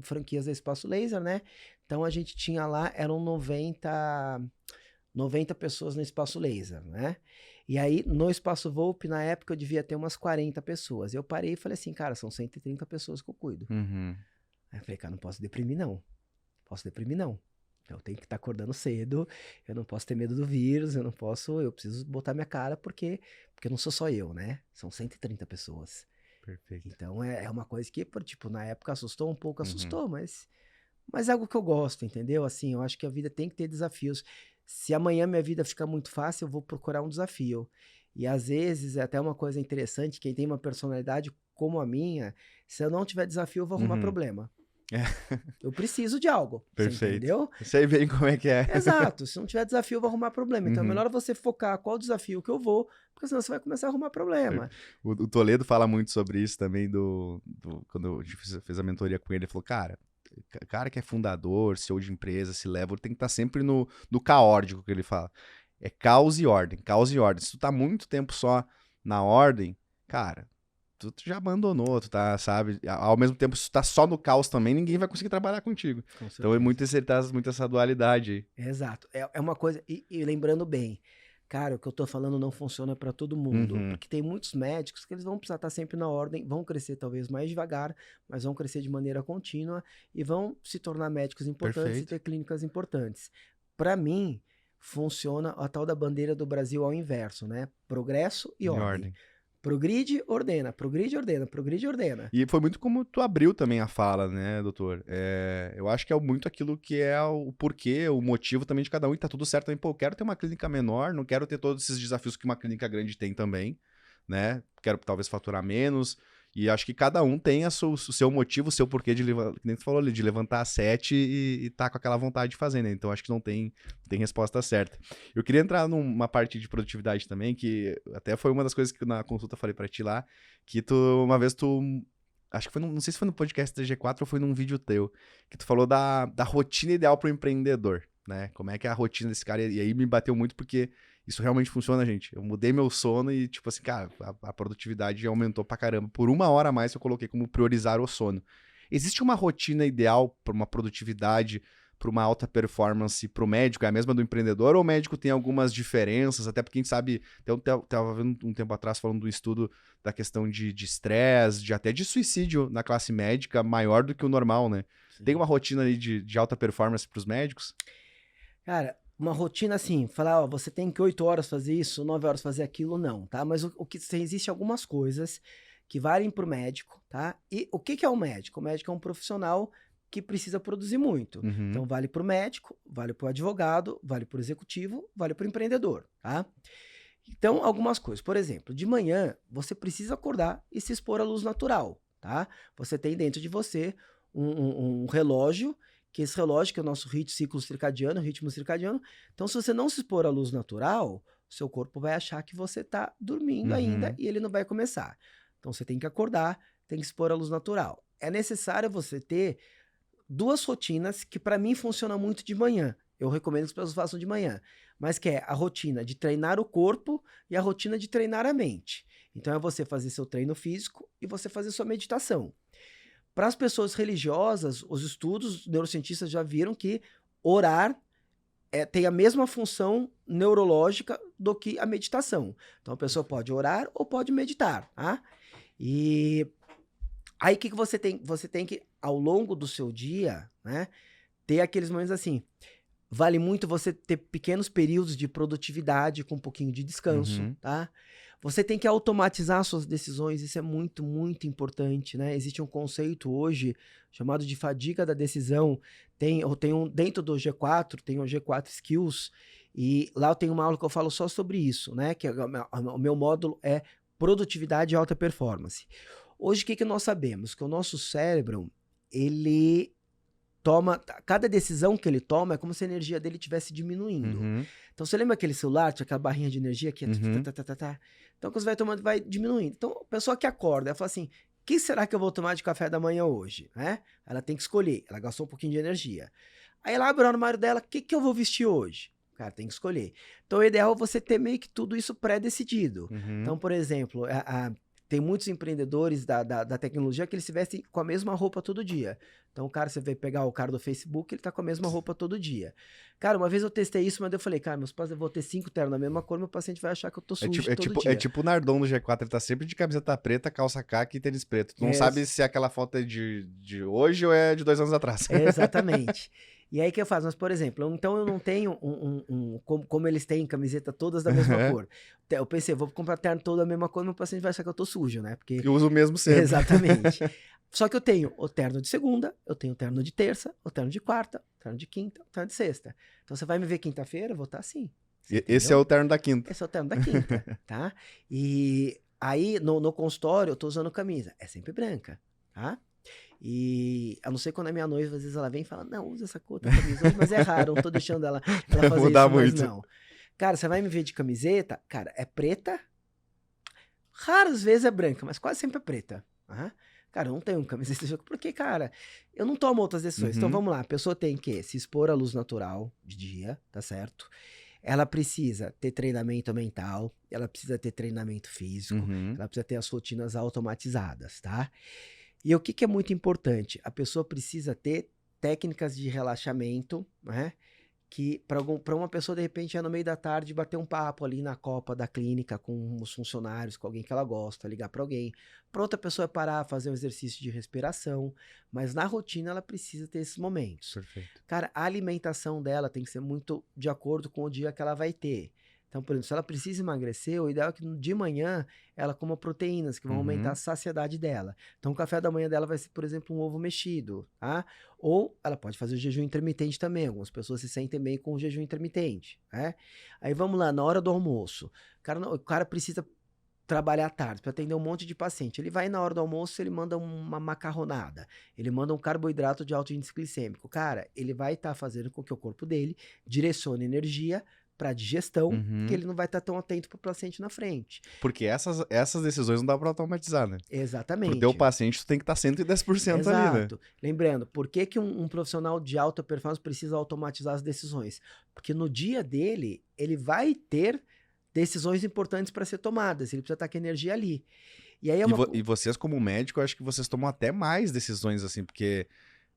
franquias da Espaço Laser, né? Então a gente tinha lá, eram 90 pessoas no Espaço Laser, né? E aí, no Espaço Volpe, na época, eu devia ter umas 40 pessoas. Eu parei e falei assim, cara, são 130 pessoas que eu cuido. Aí eu falei, cara, não posso deprimir, não. Eu tenho que estar acordando cedo, eu não posso ter medo do vírus, eu preciso botar minha cara porque não sou só eu, né? São 130 pessoas. Perfeito. Então é uma coisa que, tipo, na época assustou um pouco, mas é algo que eu gosto, entendeu? Assim, eu acho que a vida tem que ter desafios. Se amanhã minha vida ficar muito fácil, eu vou procurar um desafio. E às vezes é até uma coisa interessante, quem tem uma personalidade como a minha, se eu não tiver desafio, eu vou arrumar problema. Eu preciso de algo. Perfeito. Você entendeu? Sei bem como é que é. Exato. Se não tiver desafio, eu vou arrumar problema. Então é melhor você focar qual desafio que eu vou, porque senão você vai começar a arrumar problema. O Toledo fala muito sobre isso também, quando a gente fez a mentoria com ele, ele falou, cara que é fundador, CEO de empresa, C-level, tem que estar sempre no caótico, que ele fala. É caos e ordem. Se tu tá muito tempo só na ordem, cara, tu já abandonou, tu tá, sabe? Ao mesmo tempo, se tu tá só no caos também, ninguém vai conseguir trabalhar contigo. Com Então é certeza. muito essa dualidade aí. Exato. É uma coisa. E lembrando bem, cara, o que eu tô falando não funciona para todo mundo. Uhum. Porque tem muitos médicos que eles vão precisar estar sempre na ordem, vão crescer talvez mais devagar, mas vão crescer de maneira contínua e vão se tornar médicos importantes Perfeito. e ter clínicas importantes. Para mim, funciona a tal da bandeira do Brasil ao inverso, né? Progresso e Em ordem. ordem. Progride, ordena, progride, ordena, progride, ordena. E foi muito como tu abriu também a fala, né, doutor? Eu acho que é muito aquilo que é o porquê, o motivo também de cada um, e tá tudo certo também. Pô, eu quero ter uma clínica menor, não quero ter todos esses desafios que uma clínica grande tem também, né? Quero talvez faturar menos. E acho que cada um tem o seu motivo, o seu porquê de levantar, que nem tu falou ali, de levantar às 7 e tá com aquela vontade de fazer, né? Então acho que não tem resposta certa. Eu queria entrar numa parte de produtividade também, que até foi uma das coisas que na consulta eu falei pra ti lá, que uma vez acho que foi, não sei se foi no podcast da G4 ou foi num vídeo teu, que tu falou da rotina ideal pro empreendedor, né? Como é que é a rotina desse cara, e aí me bateu muito porque isso realmente funciona, gente. Eu mudei meu sono e, tipo assim, cara, a produtividade aumentou pra caramba. Por 1 hora a mais eu coloquei como priorizar o sono. Existe uma rotina ideal para uma produtividade, para uma alta performance pro médico? É a mesma do empreendedor ou o médico tem algumas diferenças? Até porque a gente sabe, eu tava vendo um tempo atrás falando do estudo da questão de estresse, até de suicídio na classe médica maior do que o normal, né? Sim. Tem uma rotina aí de alta performance pros médicos? Cara, uma rotina assim, falar, ó, você tem que 8 horas fazer isso, 9 horas fazer aquilo, não, tá? Mas o que existe algumas coisas que valem pro médico, tá? E o que é o médico? O médico é um profissional que precisa produzir muito. Uhum. Então vale pro médico, vale pro advogado, vale pro executivo, vale pro empreendedor, tá? Então, algumas coisas. Por exemplo, de manhã, você precisa acordar e se expor à luz natural, tá? Você tem dentro de você um relógio, que esse relógio, que é o nosso ritmo circadiano. Então, se você não se expor à luz natural, seu corpo vai achar que você está dormindo ainda e ele não vai começar. Então, você tem que acordar, tem que se expor à luz natural. É necessário você ter 2 rotinas que, para mim, funcionam muito de manhã. Eu recomendo que as pessoas façam de manhã. Mas que é a rotina de treinar o corpo e a rotina de treinar a mente. Então, é você fazer seu treino físico e você fazer sua meditação. Para as pessoas religiosas, os estudos neurocientistas já viram que orar tem a mesma função neurológica do que a meditação. Então a pessoa pode orar ou pode meditar, tá? E aí o que você tem? Você tem que, ao longo do seu dia, né, ter aqueles momentos assim. Vale muito você ter pequenos períodos de produtividade com um pouquinho de descanso, tá? Você tem que automatizar suas decisões, isso é muito, muito importante, né? Existe um conceito hoje chamado de fadiga da decisão. Dentro do G4, tem o G4 Skills, e lá eu tenho uma aula que eu falo só sobre isso, né? Que o meu módulo é produtividade e alta performance. Hoje, o que nós sabemos? Que o nosso cérebro, ele cada decisão que ele toma é como se a energia dele estivesse diminuindo. Então, você lembra aquele celular, tinha aquela barrinha de energia que Então, quando você vai tomando, vai diminuindo. Então, a pessoa que acorda, ela fala assim, o que será que eu vou tomar de café da manhã hoje? Né? Ela tem que escolher, ela gastou um pouquinho de energia. Aí ela abre o armário dela, o que eu vou vestir hoje? Cara, tem que escolher. Então, o ideal é você ter meio que tudo isso pré-decidido. Então, por exemplo, tem muitos empreendedores da tecnologia que eles se vestem com a mesma roupa todo dia. Então, o cara, você vai pegar o cara do Facebook, ele tá com a mesma roupa todo dia. Cara, uma vez eu testei isso, mas eu falei, cara, meus pais, eu vou ter 5 ternos da mesma cor, meu paciente vai achar que eu tô sujo todo dia. É tipo o Nardon do G4, ele tá sempre de camiseta preta, calça caqui e tênis preto. Tu não sabe se aquela foto é de hoje ou é de 2 anos atrás. Exatamente. E aí, o que eu faço? Mas, por exemplo, então eu não tenho como eles têm camiseta todas da mesma cor. Eu pensei, vou comprar terno todo da mesma cor, meu paciente vai achar que eu tô sujo, né? Porque eu uso o mesmo sempre. Exatamente. Só que eu tenho o terno de segunda, eu tenho o terno de terça, o terno de quarta, o terno de quinta, o terno de sexta. Então você vai me ver quinta-feira, eu vou estar assim. Esse é o terno da quinta. Esse é o terno da quinta, tá? E aí, no consultório, eu tô usando camisa. É sempre branca, tá? E a não ser quando a minha noiva, às vezes ela vem e fala, não, usa essa cor da camisa hoje, mas é raro, não tô deixando ela fazer mudar isso, mas muito. não. Cara, você vai me ver de camiseta, cara, é preta, raras vezes é branca, mas quase sempre é preta. Cara, eu não tenho camiseta de jogo, porque, cara, eu não tomo outras decisões. Então, vamos lá, a pessoa tem que se expor à luz natural de dia, tá certo? ela precisa ter treinamento mental, ela precisa ter treinamento físico, Uhum. ela precisa ter as rotinas automatizadas, tá? E o que que é muito importante? A pessoa precisa ter técnicas de relaxamento, né? Que para uma pessoa, de repente, é no meio da tarde bater um papo ali na copa da clínica com os funcionários, com alguém que ela gosta, ligar para alguém. Para outra pessoa é parar, fazer um exercício de respiração, mas na rotina ela precisa ter esses momentos. Perfeito. Cara, a alimentação dela tem que ser muito de acordo com o dia que ela vai ter. Então, por exemplo, se ela precisa emagrecer, o ideal é que de manhã ela coma proteínas que vão aumentar a saciedade dela. Então, o café da manhã dela vai ser, por exemplo, um ovo mexido, tá? Ou ela pode fazer o jejum intermitente também. Algumas pessoas se sentem bem com o jejum intermitente, né? Aí vamos lá, na hora do almoço. O cara precisa trabalhar à tarde para atender um monte de paciente. Ele vai na hora do almoço, ele manda uma macarronada, ele manda um carboidrato de alto índice glicêmico. Cara, ele vai estar fazendo com que o corpo dele direcione energia para digestão, que ele não vai estar tão atento para o paciente na frente. Porque essas decisões não dá pra automatizar, né? Exatamente. Pro teu paciente, tu tem que estar 110% ali, né? Exato. Lembrando, por que um profissional de alta performance precisa automatizar as decisões? Porque no dia dele, ele vai ter decisões importantes para ser tomadas, ele precisa estar com energia ali. E aí E vocês, como médico, eu acho que vocês tomam até mais decisões, assim, porque,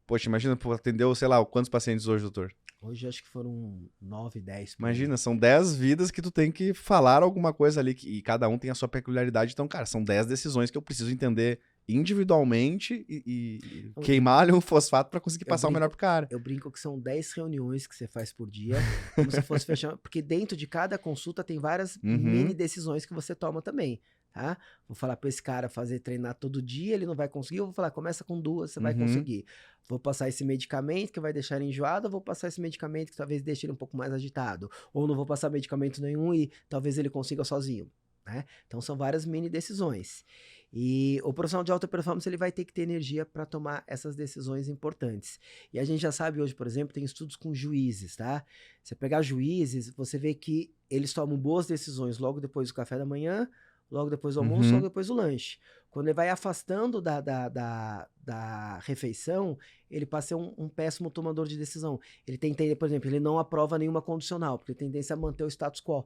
poxa, imagina, pô, atendeu, sei lá, quantos pacientes hoje, doutor? Hoje acho que foram 9, 10. Imagina, são 10 vidas que tu tem que falar alguma coisa ali, e cada um tem a sua peculiaridade. Então, cara, são 10 decisões que eu preciso entender individualmente e queimar ali um fosfato pra conseguir passar o melhor pro cara. Eu brinco que são 10 reuniões que você faz por dia, como se fosse fechar, porque dentro de cada consulta tem várias mini decisões que você toma também, tá? Vou falar pra esse cara treinar todo dia, ele não vai conseguir, eu vou falar, começa com 2, você vai conseguir. Vou passar esse medicamento que vai deixar ele enjoado, ou vou passar esse medicamento que talvez deixe ele um pouco mais agitado, ou não vou passar medicamento nenhum e talvez ele consiga sozinho, né? Então são várias mini decisões. E o profissional de alta performance ele vai ter que ter energia para tomar essas decisões importantes. E a gente já sabe hoje, por exemplo, tem estudos com juízes, tá? Você pegar juízes, você vê que eles tomam boas decisões logo depois do café da manhã, logo depois do almoço, logo depois do lanche. Quando ele vai afastando da refeição, ele passa a ser um péssimo tomador de decisão. Ele tem, por exemplo, ele não aprova nenhuma condicional, porque tem tendência a manter o status quo.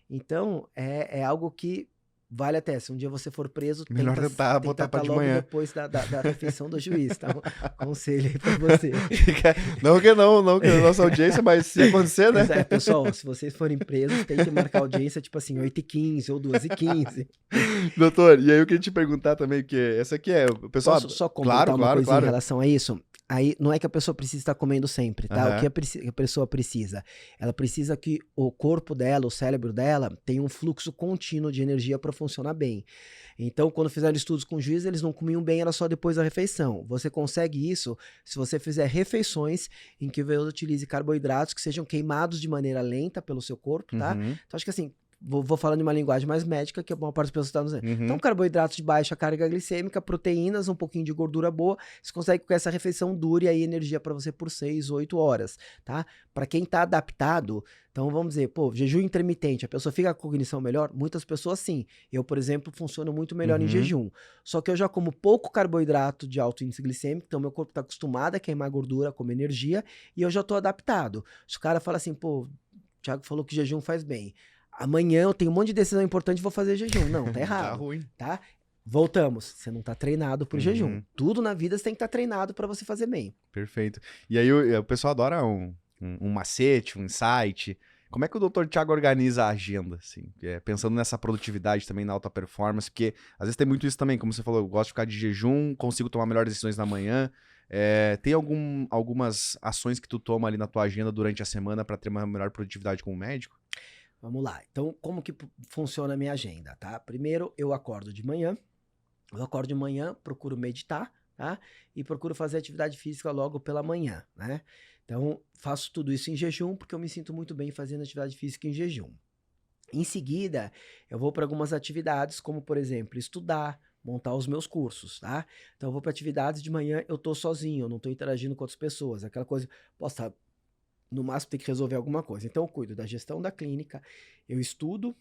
Então, é algo que vale até, se um dia você for preso, melhor tentar botar pra de logo manhã. depois da refeição do juiz, tá? Conselho aí pra você. Não que a nossa audiência, mas se acontecer, né? Mas pessoal, se vocês forem presos, tem que marcar audiência, tipo assim, 8h15 ou 2h15. Doutor, e aí eu queria te perguntar também, que essa aqui é, o pessoal... Posso só comentar uma coisa em relação a isso? Aí não é que a pessoa precisa estar comendo sempre, tá? O que a pessoa precisa? Ela precisa que o corpo dela, o cérebro dela, tenha um fluxo contínuo de energia para funcionar bem. Então, quando fizeram estudos com juízes, eles não comiam bem, era só depois da refeição. Você consegue isso se você fizer refeições em que você utilize carboidratos que sejam queimados de maneira lenta pelo seu corpo, tá? Então, acho que assim, vou falando em uma linguagem mais médica, que a maior parte das pessoas está nos dizendo. Então, carboidratos de baixa carga glicêmica, proteínas, um pouquinho de gordura boa, você consegue que essa refeição dure aí energia para você por 6, 8 horas, tá? Para quem tá adaptado, então vamos dizer, jejum intermitente, a pessoa fica com a cognição melhor? Muitas pessoas sim. Eu, por exemplo, funciono muito melhor em jejum. Só que eu já como pouco carboidrato de alto índice glicêmico, então meu corpo está acostumado a queimar gordura como energia e eu já tô adaptado. Se o cara fala assim, o Thiago falou que jejum faz bem. Amanhã eu tenho um monte de decisão importante e vou fazer jejum. Não, tá errado. Tá ruim. Tá? Voltamos. Você não tá treinado pro jejum. Tudo na vida você tem que estar treinado para você fazer bem. Perfeito. E aí o pessoal adora um macete, um insight. Como é que o Dr. Thiago organiza a agenda, assim? Pensando nessa produtividade também na alta performance, porque às vezes tem muito isso também, como você falou, eu gosto de ficar de jejum, consigo tomar melhores decisões na manhã. Tem algumas ações que tu toma ali na tua agenda durante a semana para ter uma melhor produtividade como médico? Vamos lá. Então, como que funciona a minha agenda, tá? Primeiro, eu acordo de manhã. Procuro meditar, tá? E procuro fazer atividade física logo pela manhã, né? Então, faço tudo isso em jejum, porque eu me sinto muito bem fazendo atividade física em jejum. Em seguida, eu vou para algumas atividades, como, por exemplo, estudar, montar os meus cursos, tá? Então, eu vou para atividades de manhã, eu tô sozinho, eu não tô interagindo com outras pessoas. Aquela coisa, posso estar... No máximo, tem que resolver alguma coisa. Então, eu cuido da gestão da clínica, eu estudo,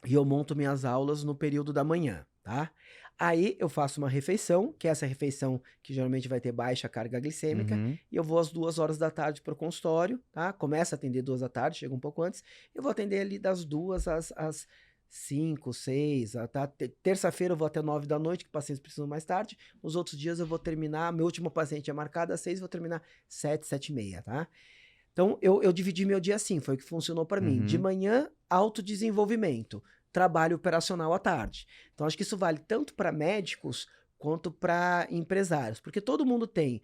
e eu monto minhas aulas no período da manhã, tá? Aí eu faço uma refeição, que é essa refeição que geralmente vai ter baixa carga glicêmica, Uhum. e eu vou às 2 horas da tarde para o consultório, tá? Começa a atender 2 da tarde, chega um pouco antes, eu vou atender ali das 2 às 5, 6, tá? Terça-feira eu vou até 9 da noite, que pacientes precisam mais tarde, os outros dias eu vou terminar, meu último paciente é marcado às 6, vou terminar 7, 7 e meia, tá? Então, eu dividi meu dia assim, foi o que funcionou para mim. De Uhum. manhã, autodesenvolvimento, trabalho operacional à tarde. Então, acho que isso vale tanto para médicos quanto para empresários, porque todo mundo tem.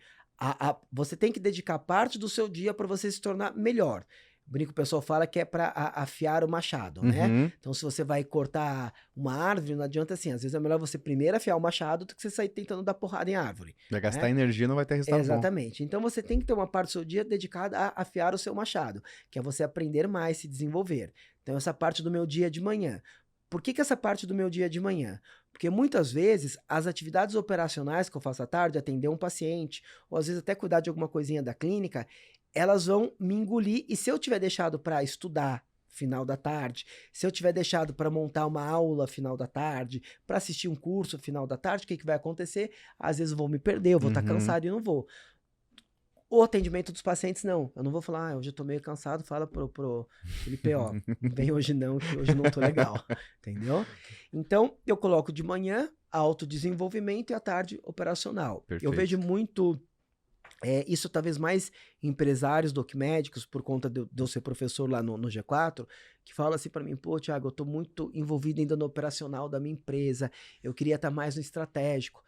Você tem que dedicar parte do seu dia para você se tornar melhor. O brinco, o pessoal fala que é para afiar o machado, né? Uhum. Então, se você vai cortar uma árvore, não adianta assim. Às vezes é melhor você primeiro afiar o machado do que você sair tentando dar porrada em árvore. Vai gastar Né? energia, não vai ter resultado bom. Exatamente. Então você tem que ter uma parte do seu dia dedicada a afiar o seu machado, que é você aprender mais, se desenvolver. Então essa parte do meu dia de manhã. Por que essa parte do meu dia de manhã? Porque muitas vezes as atividades operacionais que eu faço à tarde, atender um paciente, ou às vezes até cuidar de alguma coisinha da clínica, elas vão me engolir. E se eu tiver deixado para estudar final da tarde, se eu tiver deixado para montar uma aula final da tarde, para assistir um curso final da tarde, o que vai acontecer? Às vezes eu vou me perder, eu vou estar cansado e não vou. O atendimento dos pacientes, não. Eu não vou falar, hoje eu tô meio cansado, fala pro Felipe, ó, não vem hoje não, que hoje não tô legal, entendeu? Então, eu coloco de manhã autodesenvolvimento e à tarde operacional. Perfeito. Eu vejo muito isso talvez mais empresários do que médicos, por conta de eu ser professor lá no G4, que fala assim para mim, pô, Thiago, eu tô muito envolvido ainda no operacional da minha empresa, eu queria estar mais no estratégico.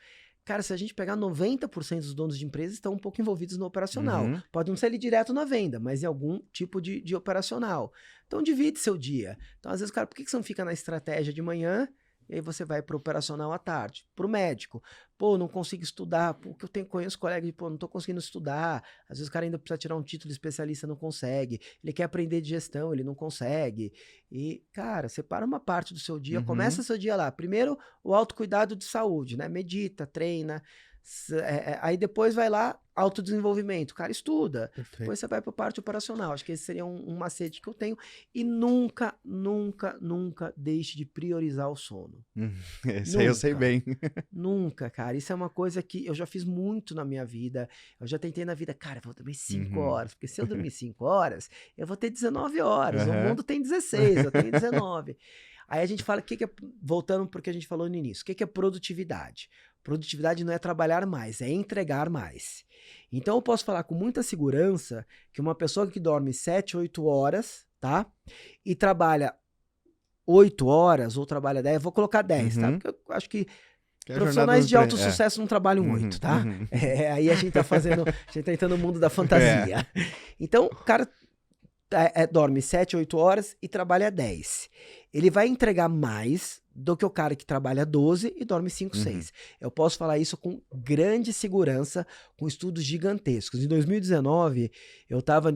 Cara, se a gente pegar 90% dos donos de empresas estão um pouco envolvidos no operacional. Uhum. Pode não ser ali direto na venda, mas em algum tipo de operacional. Então divide seu dia. Então às vezes, cara, por que você não fica na estratégia de manhã e aí você vai para o operacional à tarde? Para o médico. Pô, não consigo estudar. Pô, que eu conheço colegas de, pô, não tô conseguindo estudar. Às vezes o cara ainda precisa tirar um título de especialista, não consegue. Ele quer aprender de gestão, ele não consegue. E, cara, separa uma parte do seu dia, começa seu dia lá. Primeiro, o autocuidado de saúde, né? Medita, treina. Aí depois vai lá, autodesenvolvimento. Cara, estuda. Perfeito. Depois você vai para a parte operacional. Acho que esse seria um macete que eu tenho. E nunca, nunca, nunca deixe de priorizar o sono. Esse aí eu sei bem. Nunca, cara. Isso é uma coisa que eu já fiz muito na minha vida. Eu já tentei na vida, cara, eu vou dormir 5 horas. Porque se eu dormir 5 horas, eu vou ter 19 horas. O mundo tem 16, eu tenho 19. Aí a gente fala, voltando para o que a gente falou no início, o que é produtividade? Produtividade não é trabalhar mais, é entregar mais. Então eu posso falar com muita segurança que uma pessoa que dorme 7, 8 horas, tá? E trabalha 8 horas ou trabalha 10, vou colocar 10, tá? Porque eu acho que profissionais de alto sucesso não trabalham 8, tá? Aí a gente tá entrando no mundo da fantasia. Então, o cara dorme 7, 8 horas e trabalha 10. Ele vai entregar mais do que o cara que trabalha 12 e dorme 5, 6. Eu posso falar isso com grande segurança, com estudos gigantescos. Em 2019,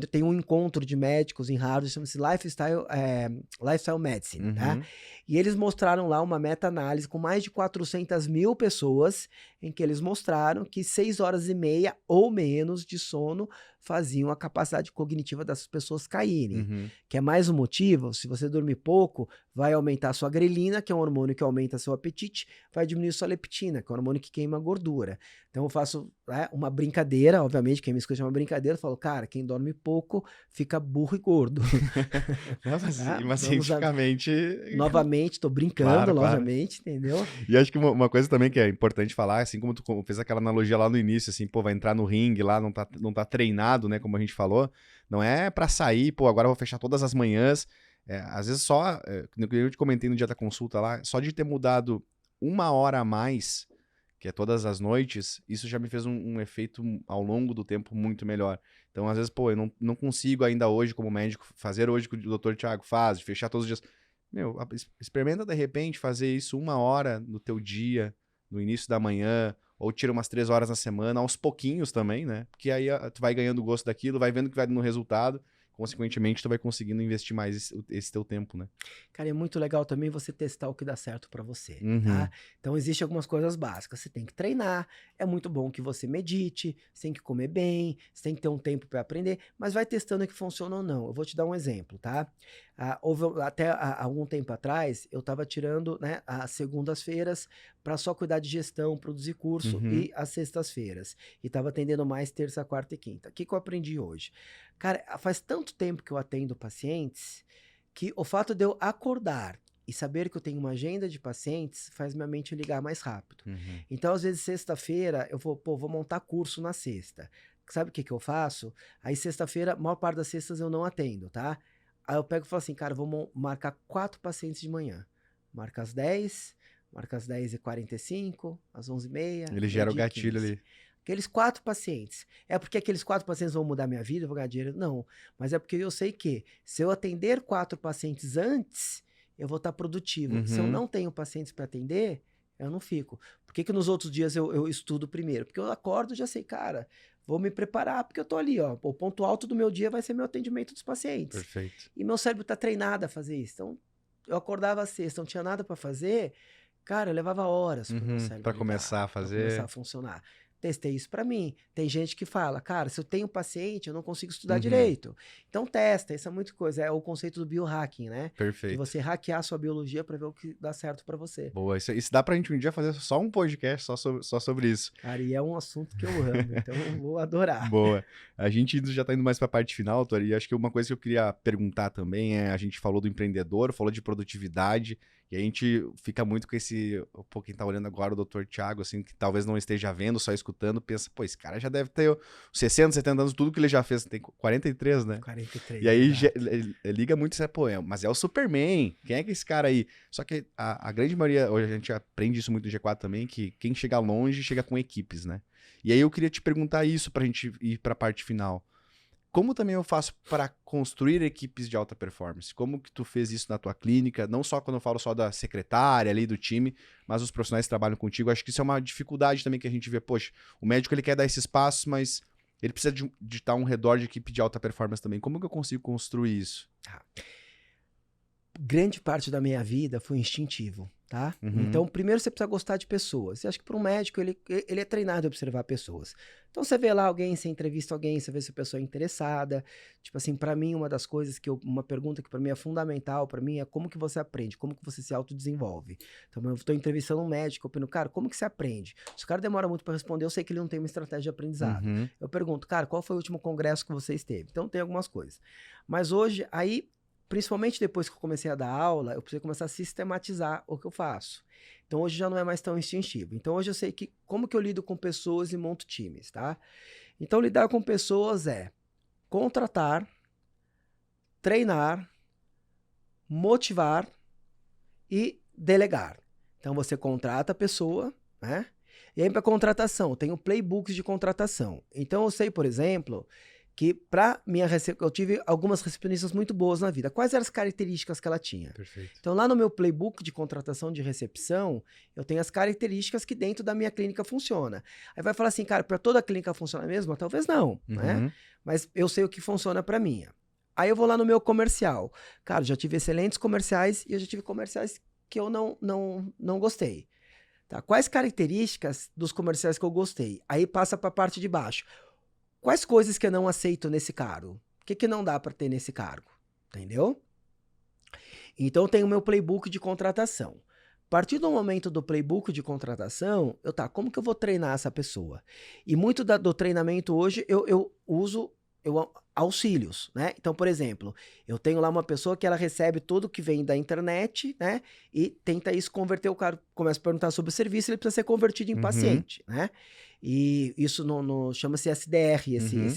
tem um encontro de médicos em Harvard, chama-se Lifestyle Medicine, tá? E eles mostraram lá uma meta-análise com mais de 400 mil pessoas, em que eles mostraram que 6 horas e meia ou menos de sono faziam a capacidade cognitiva dessas pessoas caírem. Que é mais um motivo, se você dormir pouco, vai aumentar a sua grelina, que é um hormônio que aumenta seu apetite, vai diminuir sua leptina, que é um hormônio que queima gordura. Então eu faço uma brincadeira, obviamente, quem me escuta é uma brincadeira, eu falo, cara, quem dorme pouco fica burro e gordo. Mas cientificamente... Novamente, tô brincando, logicamente, entendeu? E acho que uma coisa também que é importante falar, assim como tu fez aquela analogia lá no início, assim, pô, vai entrar no ringue lá, não tá treinado, né, como a gente falou, não é pra sair, pô, agora eu vou fechar todas as manhãs. Às vezes só, como eu te comentei no dia da consulta lá, só de ter mudado 1 hora a mais, que é todas as noites, isso já me fez um efeito ao longo do tempo muito melhor. Então, às vezes, pô, eu não consigo ainda hoje, como médico, fazer hoje o que o Dr. Thiago faz, de fechar todos os dias. Meu, experimenta de repente fazer isso 1 hora no teu dia, no início da manhã, ou tira umas 3 horas na semana, aos pouquinhos também, né? Porque aí tu vai ganhando gosto daquilo, vai vendo que vai no resultado. consequentemente tu vai conseguindo investir mais esse teu tempo, né? Cara, é muito legal também você testar o que dá certo pra você, Uhum. tá? Então, existem algumas coisas básicas. Você tem que treinar, é muito bom que você medite, você tem que comer bem, você tem que ter um tempo pra aprender, mas vai testando o que funciona ou não. Eu vou te dar um exemplo, tá? Até algum tempo atrás, eu tava tirando, né, as segundas-feiras pra só cuidar de gestão, produzir curso, Uhum. e as sextas-feiras. E tava atendendo mais terça, quarta e quinta. O que que eu aprendi hoje? Cara, faz tanto tempo que eu atendo pacientes que o fato de eu acordar e saber que eu tenho uma agenda de pacientes faz minha mente ligar mais rápido. Uhum. Então, às vezes, sexta-feira, eu vou montar curso na sexta. Sabe o que que eu faço? Aí, sexta-feira, a maior parte das sextas eu não atendo, tá? Aí eu pego e falo assim, cara, vou marcar 4 pacientes de manhã. Marca às 10, marca às 10h45, às 11h30, Ele gera o meio-dia e gatilho 15. ali. Aqueles 4 pacientes. É porque aqueles 4 pacientes vão mudar minha vida, eu vou ganhar dinheiro? Não. Mas é porque eu sei que se eu atender 4 pacientes antes, eu vou estar produtivo. Se eu Uhum. não tenho pacientes para atender, eu não fico. Por que que nos outros dias eu estudo primeiro? Porque eu acordo e já sei, cara, vou me preparar, porque eu tô ali, ó. O ponto alto do meu dia vai ser meu atendimento dos pacientes. Perfeito. E meu cérebro tá treinado a fazer isso. Então, eu acordava às sexta, não tinha nada para fazer. Cara, eu levava horas pro meu cérebro Pra ligar, começar a pra fazer. começar a funcionar. Testei isso pra mim. Tem gente que fala, cara, se eu tenho paciente, eu não consigo estudar Uhum. direito. Então testa, isso é muita coisa. É o conceito do biohacking, né? De Perfeito. você hackear a sua biologia pra ver o que dá certo pra você. Boa, isso dá pra gente um dia fazer só um podcast só sobre isso. Cara, e é um assunto que eu amo, então eu vou adorar. Boa. A gente já tá indo mais pra parte final, Tori, e acho que uma coisa que eu queria perguntar também é, a gente falou do empreendedor, falou de produtividade, e a gente fica muito com esse, pô, quem tá olhando agora, o Dr. Thiago, assim, que talvez não esteja vendo, só escutando, pensa, pô, esse cara já deve ter 60, 70 anos, tudo que ele já fez, tem 43, né? 43. E aí exato. liga muito isso, pô, mas é o Superman, quem é que é esse cara aí? Só que a grande maioria, hoje a gente aprende isso muito no G4 também, que quem chega longe, chega com equipes, né? E aí eu queria te perguntar isso pra gente ir pra parte final. Como também eu faço para construir equipes de alta performance? Como que tu fez isso na tua clínica? Não só quando eu falo só da secretária ali, do time, mas os profissionais que trabalham contigo. Acho que isso é uma dificuldade também que a gente vê. Poxa, o médico ele quer dar esses passos, mas ele precisa de estar um redor de equipe de alta performance também. Como que eu consigo construir isso? Grande parte da minha vida foi instintivo, tá? Uhum. Então, primeiro você precisa gostar de pessoas. Eu acho que para um médico, ele é treinado a observar pessoas. Então, você vê lá alguém, você entrevista alguém, você vê se a pessoa é interessada. Tipo assim, para mim, uma das coisas uma pergunta que para mim é fundamental, para mim, é como que você aprende, como que você se autodesenvolve. Então, eu estou entrevistando um médico, eu pergunto, cara, como que você aprende? Se o cara demora muito para responder, eu sei que ele não tem uma estratégia de aprendizado. Uhum. Eu pergunto, cara, qual foi o último congresso que você esteve? Então, tem algumas coisas. Mas hoje, aí... Principalmente depois que eu comecei a dar aula, eu precisei começar a sistematizar o que eu faço. Então hoje já não é mais tão instintivo. Então hoje eu sei como que eu lido com pessoas e monto times, tá? Então lidar com pessoas é contratar, treinar, motivar e delegar. Então você contrata a pessoa, né? E aí para contratação, tem o playbooks de contratação. Então eu sei, por exemplo... que eu tive algumas recepcionistas muito boas na vida. Quais eram as características que ela tinha? Perfeito. Então, lá no meu playbook de contratação de recepção, eu tenho as características que dentro da minha clínica funciona. Aí vai falar assim, cara, para toda a clínica funciona mesmo? Talvez não, né? Uhum. Mas eu sei o que funciona para minha. Aí eu vou lá no meu comercial. Cara, já tive excelentes comerciais e eu já tive comerciais que eu não gostei. Tá? Quais características dos comerciais que eu gostei? Aí passa para a parte de baixo. Quais coisas que eu não aceito nesse cargo? O que não dá para ter nesse cargo? Entendeu? Então, eu tenho o meu playbook de contratação. A partir do momento do playbook de contratação, como que eu vou treinar essa pessoa? E muito do treinamento hoje, eu uso auxílios, né? Então, por exemplo, eu tenho lá uma pessoa que ela recebe tudo que vem da internet, né? E tenta isso converter, o cara começa a perguntar sobre o serviço, ele precisa ser convertido em paciente, né? E isso chama-se SDR,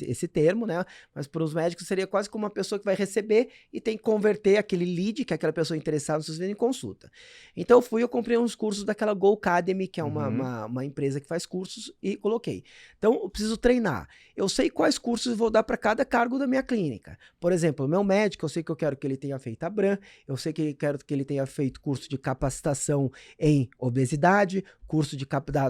esse termo, né? Mas para os médicos seria quase como uma pessoa que vai receber e tem que converter aquele lead, que é aquela pessoa interessada no seu serviço, em consulta. Então eu comprei uns cursos daquela Go Academy, que é uma empresa que faz cursos, e coloquei. Então eu preciso treinar. Eu sei quais cursos eu vou dar para cada cargo da minha clínica. Por exemplo, o meu médico, eu sei que eu quero que ele tenha feito a BRAM, eu sei que eu quero que ele tenha feito curso de capacitação em obesidade, curso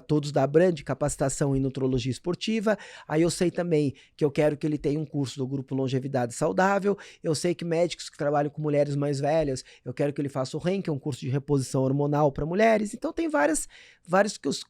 todos da BRAM, de capacitação nutrição e nutrologia esportiva. Aí eu sei também que eu quero que ele tenha um curso do grupo Longevidade Saudável. Eu sei que médicos que trabalham com mulheres mais velhas, eu quero que ele faça o REM, que é um curso de reposição hormonal para mulheres. Então tem vários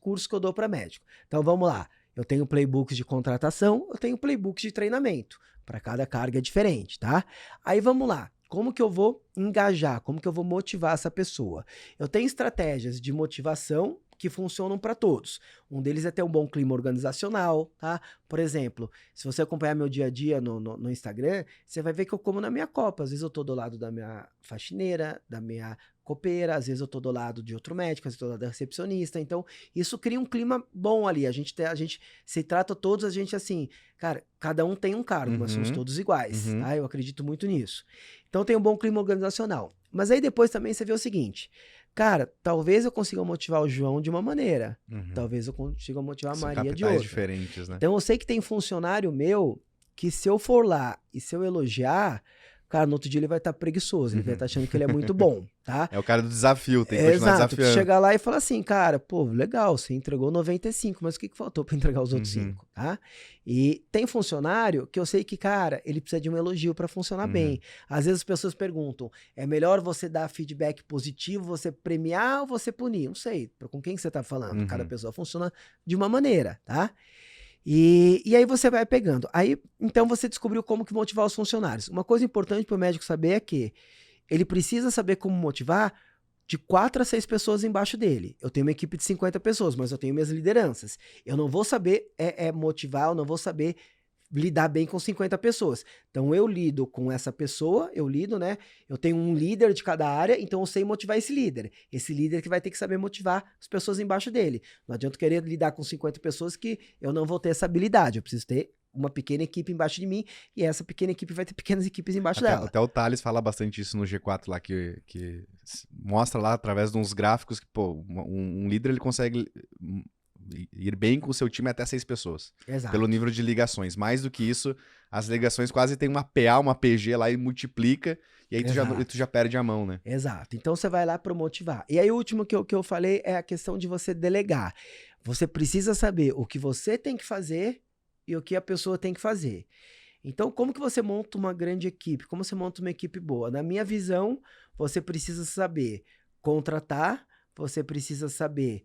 cursos que eu dou para médico. Então vamos lá. Eu tenho playbooks de contratação, eu tenho playbooks de treinamento. Para cada carga é diferente, tá? Aí vamos lá. Como que eu vou engajar? Como que eu vou motivar essa pessoa? Eu tenho estratégias de motivação que funcionam para todos. Um deles é ter um bom clima organizacional, tá? Por exemplo, se você acompanhar meu dia a dia no Instagram, você vai ver que eu como na minha copa. Às vezes eu tô do lado da minha faxineira, da minha copeira, às vezes eu tô do lado de outro médico, às vezes eu tô do lado da recepcionista. Então, isso cria um clima bom ali. A gente se trata todos, a gente assim, cara, cada um tem um cargo, mas somos todos iguais, tá? Eu acredito muito nisso. Então, tem um bom clima organizacional. Mas aí depois também você vê o seguinte, cara, talvez eu consiga motivar o João de uma maneira, talvez eu consiga motivar a Maria de outra. Diferentes, né? Então, eu sei que tem funcionário meu que se eu for lá e se eu elogiar, cara, no outro dia ele vai estar preguiçoso, ele vai estar achando que ele é muito bom, tá? É o cara do desafio, tem que continuar Exato, desafiando. chegar lá e falar assim, cara, pô, legal, você entregou 95, mas o que faltou para entregar os outros 5, tá? E tem funcionário que eu sei que, cara, ele precisa de um elogio para funcionar bem. Às vezes as pessoas perguntam, é melhor você dar feedback positivo, você premiar ou você punir? Não sei, com quem que você tá falando? Cada pessoa funciona de uma maneira, tá? E aí você vai pegando. Aí, então você descobriu como que motivar os funcionários. Uma coisa importante para o médico saber é que ele precisa saber como motivar de 4 a 6 pessoas embaixo dele. Eu tenho uma equipe de 50 pessoas, mas eu tenho minhas lideranças. Eu não vou saber motivar, eu não vou saber lidar bem com 50 pessoas. Então eu lido com essa pessoa, né? Eu tenho um líder de cada área, então eu sei motivar esse líder. Esse líder que vai ter que saber motivar as pessoas embaixo dele. Não adianta eu querer lidar com 50 pessoas que eu não vou ter essa habilidade. Eu preciso ter uma pequena equipe embaixo de mim e essa pequena equipe vai ter pequenas equipes embaixo dela. Até o Thales fala bastante isso no G4 lá, que mostra lá através de uns gráficos que, pô, um líder ele consegue ir bem com o seu time até 6 pessoas. Exato. Pelo nível de ligações. Mais do que isso, as ligações quase tem uma PA, uma PG lá e multiplica, e aí tu já perde a mão, né? Exato. Então você vai lá para motivar. E aí o último que eu falei é a questão de você delegar. Você precisa saber o que você tem que fazer e o que a pessoa tem que fazer. Então, como que você monta uma grande equipe? Como você monta uma equipe boa? Na minha visão, você precisa saber contratar, você precisa saber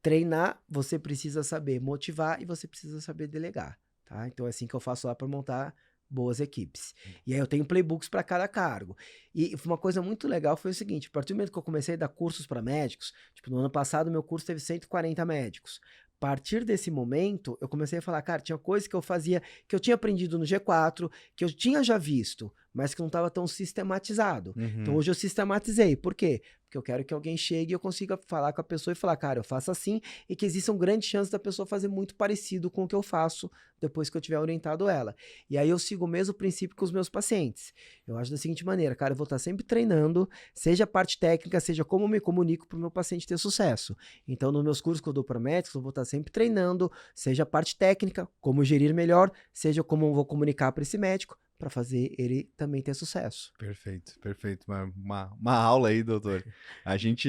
treinar, você precisa saber motivar e você precisa saber delegar, tá? Então é assim que eu faço lá para montar boas equipes. E aí eu tenho playbooks para cada cargo. E uma coisa muito legal foi o seguinte, a partir do momento que eu comecei a dar cursos para médicos, tipo, no ano passado meu curso teve 140 médicos. A partir desse momento, eu comecei a falar, cara, tinha coisa que eu fazia, que eu tinha aprendido no G4, que eu tinha já visto, mas que não estava tão sistematizado. Então hoje eu sistematizei. Por quê? Porque eu quero que alguém chegue e eu consiga falar com a pessoa e falar, cara, eu faço assim, e que existam grandes chances da pessoa fazer muito parecido com o que eu faço depois que eu tiver orientado ela. E aí eu sigo o mesmo princípio com os meus pacientes. Eu acho da seguinte maneira, cara, eu vou estar sempre treinando, seja a parte técnica, seja como eu me comunico para o meu paciente ter sucesso. Então, nos meus cursos que eu dou para médicos, eu vou estar sempre treinando, seja a parte técnica, como gerir melhor, seja como eu vou comunicar para esse médico, para fazer ele também ter sucesso. Perfeito, perfeito. Uma aula aí, doutor. A gente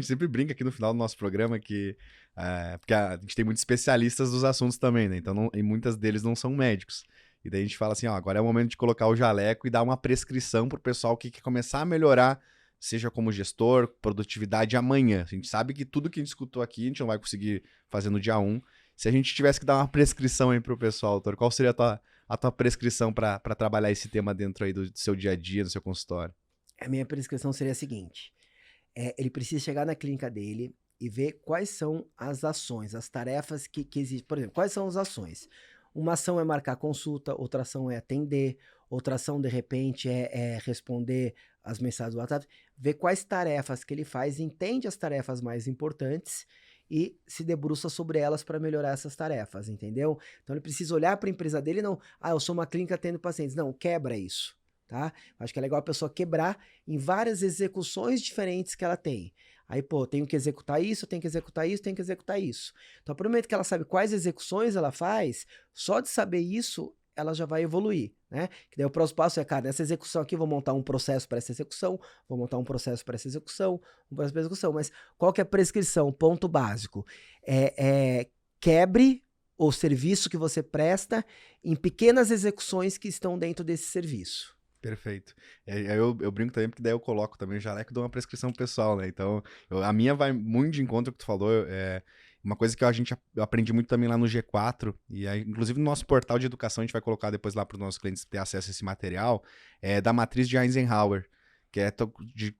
sempre brinca aqui no final do nosso programa que porque a gente tem muitos especialistas dos assuntos também, né? Então, e muitas deles não são médicos. E daí a gente fala assim, ó, agora é o momento de colocar o jaleco e dar uma prescrição pro pessoal que quer começar a melhorar, seja como gestor, produtividade amanhã. A gente sabe que tudo que a gente escutou aqui, a gente não vai conseguir fazer no dia 1. Se a gente tivesse que dar uma prescrição aí pro pessoal, doutor, qual seria a tua prescrição para trabalhar esse tema dentro aí do seu dia a dia, do seu consultório? A minha prescrição seria a seguinte, ele precisa chegar na clínica dele e ver quais são as ações, as tarefas que existem. Por exemplo, quais são as ações? Uma ação é marcar consulta, outra ação é atender, outra ação, de repente, é responder as mensagens do WhatsApp. Ver quais tarefas que ele faz, entende as tarefas mais importantes e se debruça sobre elas para melhorar essas tarefas, entendeu? Então ele precisa olhar para a empresa dele e não, eu sou uma clínica atendo pacientes. Não, quebra isso, tá? Acho que é legal a pessoa quebrar em várias execuções diferentes que ela tem. Aí, pô, tenho que executar isso, tenho que executar isso, tenho que executar isso. Então, a partir do momento que ela sabe quais execuções ela faz, só de saber isso, ela já vai evoluir, né? Que daí o próximo passo é, cara, nessa execução aqui, vou montar um processo para essa execução, vou montar um processo para essa execução, um processo para execução. Mas qual que é a prescrição? Ponto básico. Quebre o serviço que você presta em pequenas execuções que estão dentro desse serviço. Perfeito. Eu brinco também, porque daí eu coloco também o jaleco e dou uma prescrição pessoal, né? Então, a minha vai muito de encontro ao que tu falou. Uma coisa que eu aprendi muito também lá no G4, e aí, inclusive no nosso portal de educação, a gente vai colocar depois lá para os nossos clientes ter acesso a esse material, da matriz de Eisenhower, que é de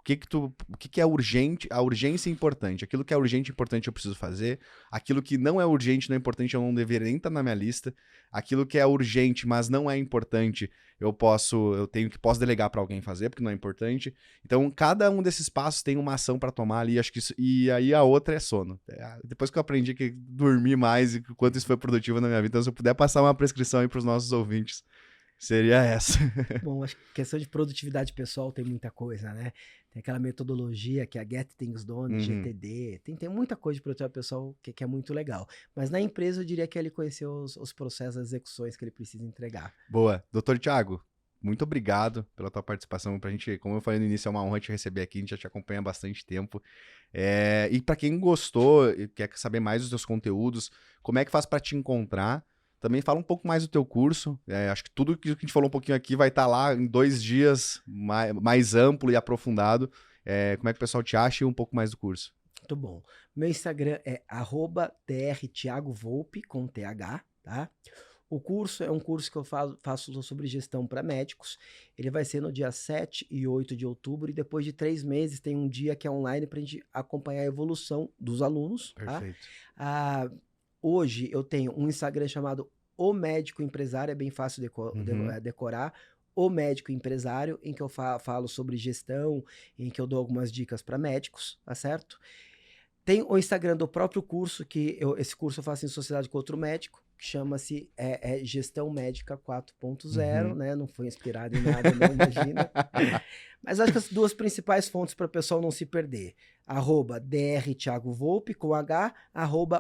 o que é urgente, a urgência é importante. Aquilo que é urgente e importante eu preciso fazer. Aquilo que não é urgente, não é importante, eu não deveria nem estar na minha lista. Aquilo que é urgente, mas não é importante, posso delegar para alguém fazer, porque não é importante. Então, cada um desses passos tem uma ação para tomar ali, acho que isso, e aí a outra é sono. Depois que eu aprendi que dormir mais e quanto isso foi produtivo na minha vida, então se eu puder passar uma prescrição aí para os nossos ouvintes, seria essa. Bom, acho que questão de produtividade pessoal tem muita coisa, né? Tem aquela metodologia que é a Get Things Done, GTD, tem muita coisa de produtividade pessoal que é muito legal. Mas na empresa eu diria que ele conheceu os processos, as execuções que ele precisa entregar. Boa. Doutor Thiago, muito obrigado pela tua participação. Pra gente, como eu falei no início, é uma honra te receber aqui, a gente já te acompanha há bastante tempo. E para quem gostou e quer saber mais dos teus conteúdos, como é que faz para te encontrar? Também fala um pouco mais do teu curso. Acho que tudo que a gente falou um pouquinho aqui vai estar lá em 2 dias, mais amplo e aprofundado. Como é que o pessoal te acha e um pouco mais do curso? Muito bom. Meu Instagram é @drtiagovolpe, com TH, tá? O curso é um curso que eu faço sobre gestão para médicos. Ele vai ser no dia 7 e 8 de outubro e depois de 3 meses tem um dia que é online para a gente acompanhar a evolução dos alunos. Perfeito. Tá? Hoje eu tenho um Instagram chamado O Médico Empresário, é bem fácil decorar. O Médico Empresário, em que eu falo sobre gestão, em que eu dou algumas dicas para médicos, tá certo? Tem o Instagram do próprio curso, esse curso eu faço em sociedade com outro médico, que chama-se Gestão Médica 4.0, né? Não foi inspirado em nada, não imagina. Mas acho que as 2 principais fontes para o pessoal não se perder. @drtiagovolpe, com H,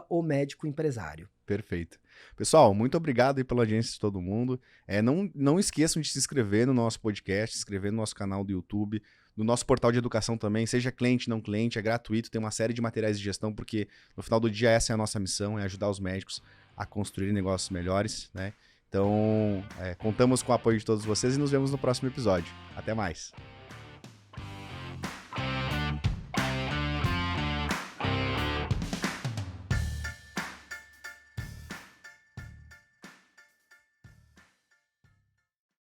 @o médico empresário. Perfeito. Pessoal, muito obrigado aí pela audiência de todo mundo. Não esqueçam de se inscrever no nosso podcast, se inscrever no nosso canal do YouTube, no nosso portal de educação também, seja cliente, não cliente, é gratuito, tem uma série de materiais de gestão, porque no final do dia essa é a nossa missão, é ajudar os médicos a construir negócios melhores, né? Então, contamos com o apoio de todos vocês e nos vemos no próximo episódio. Até mais!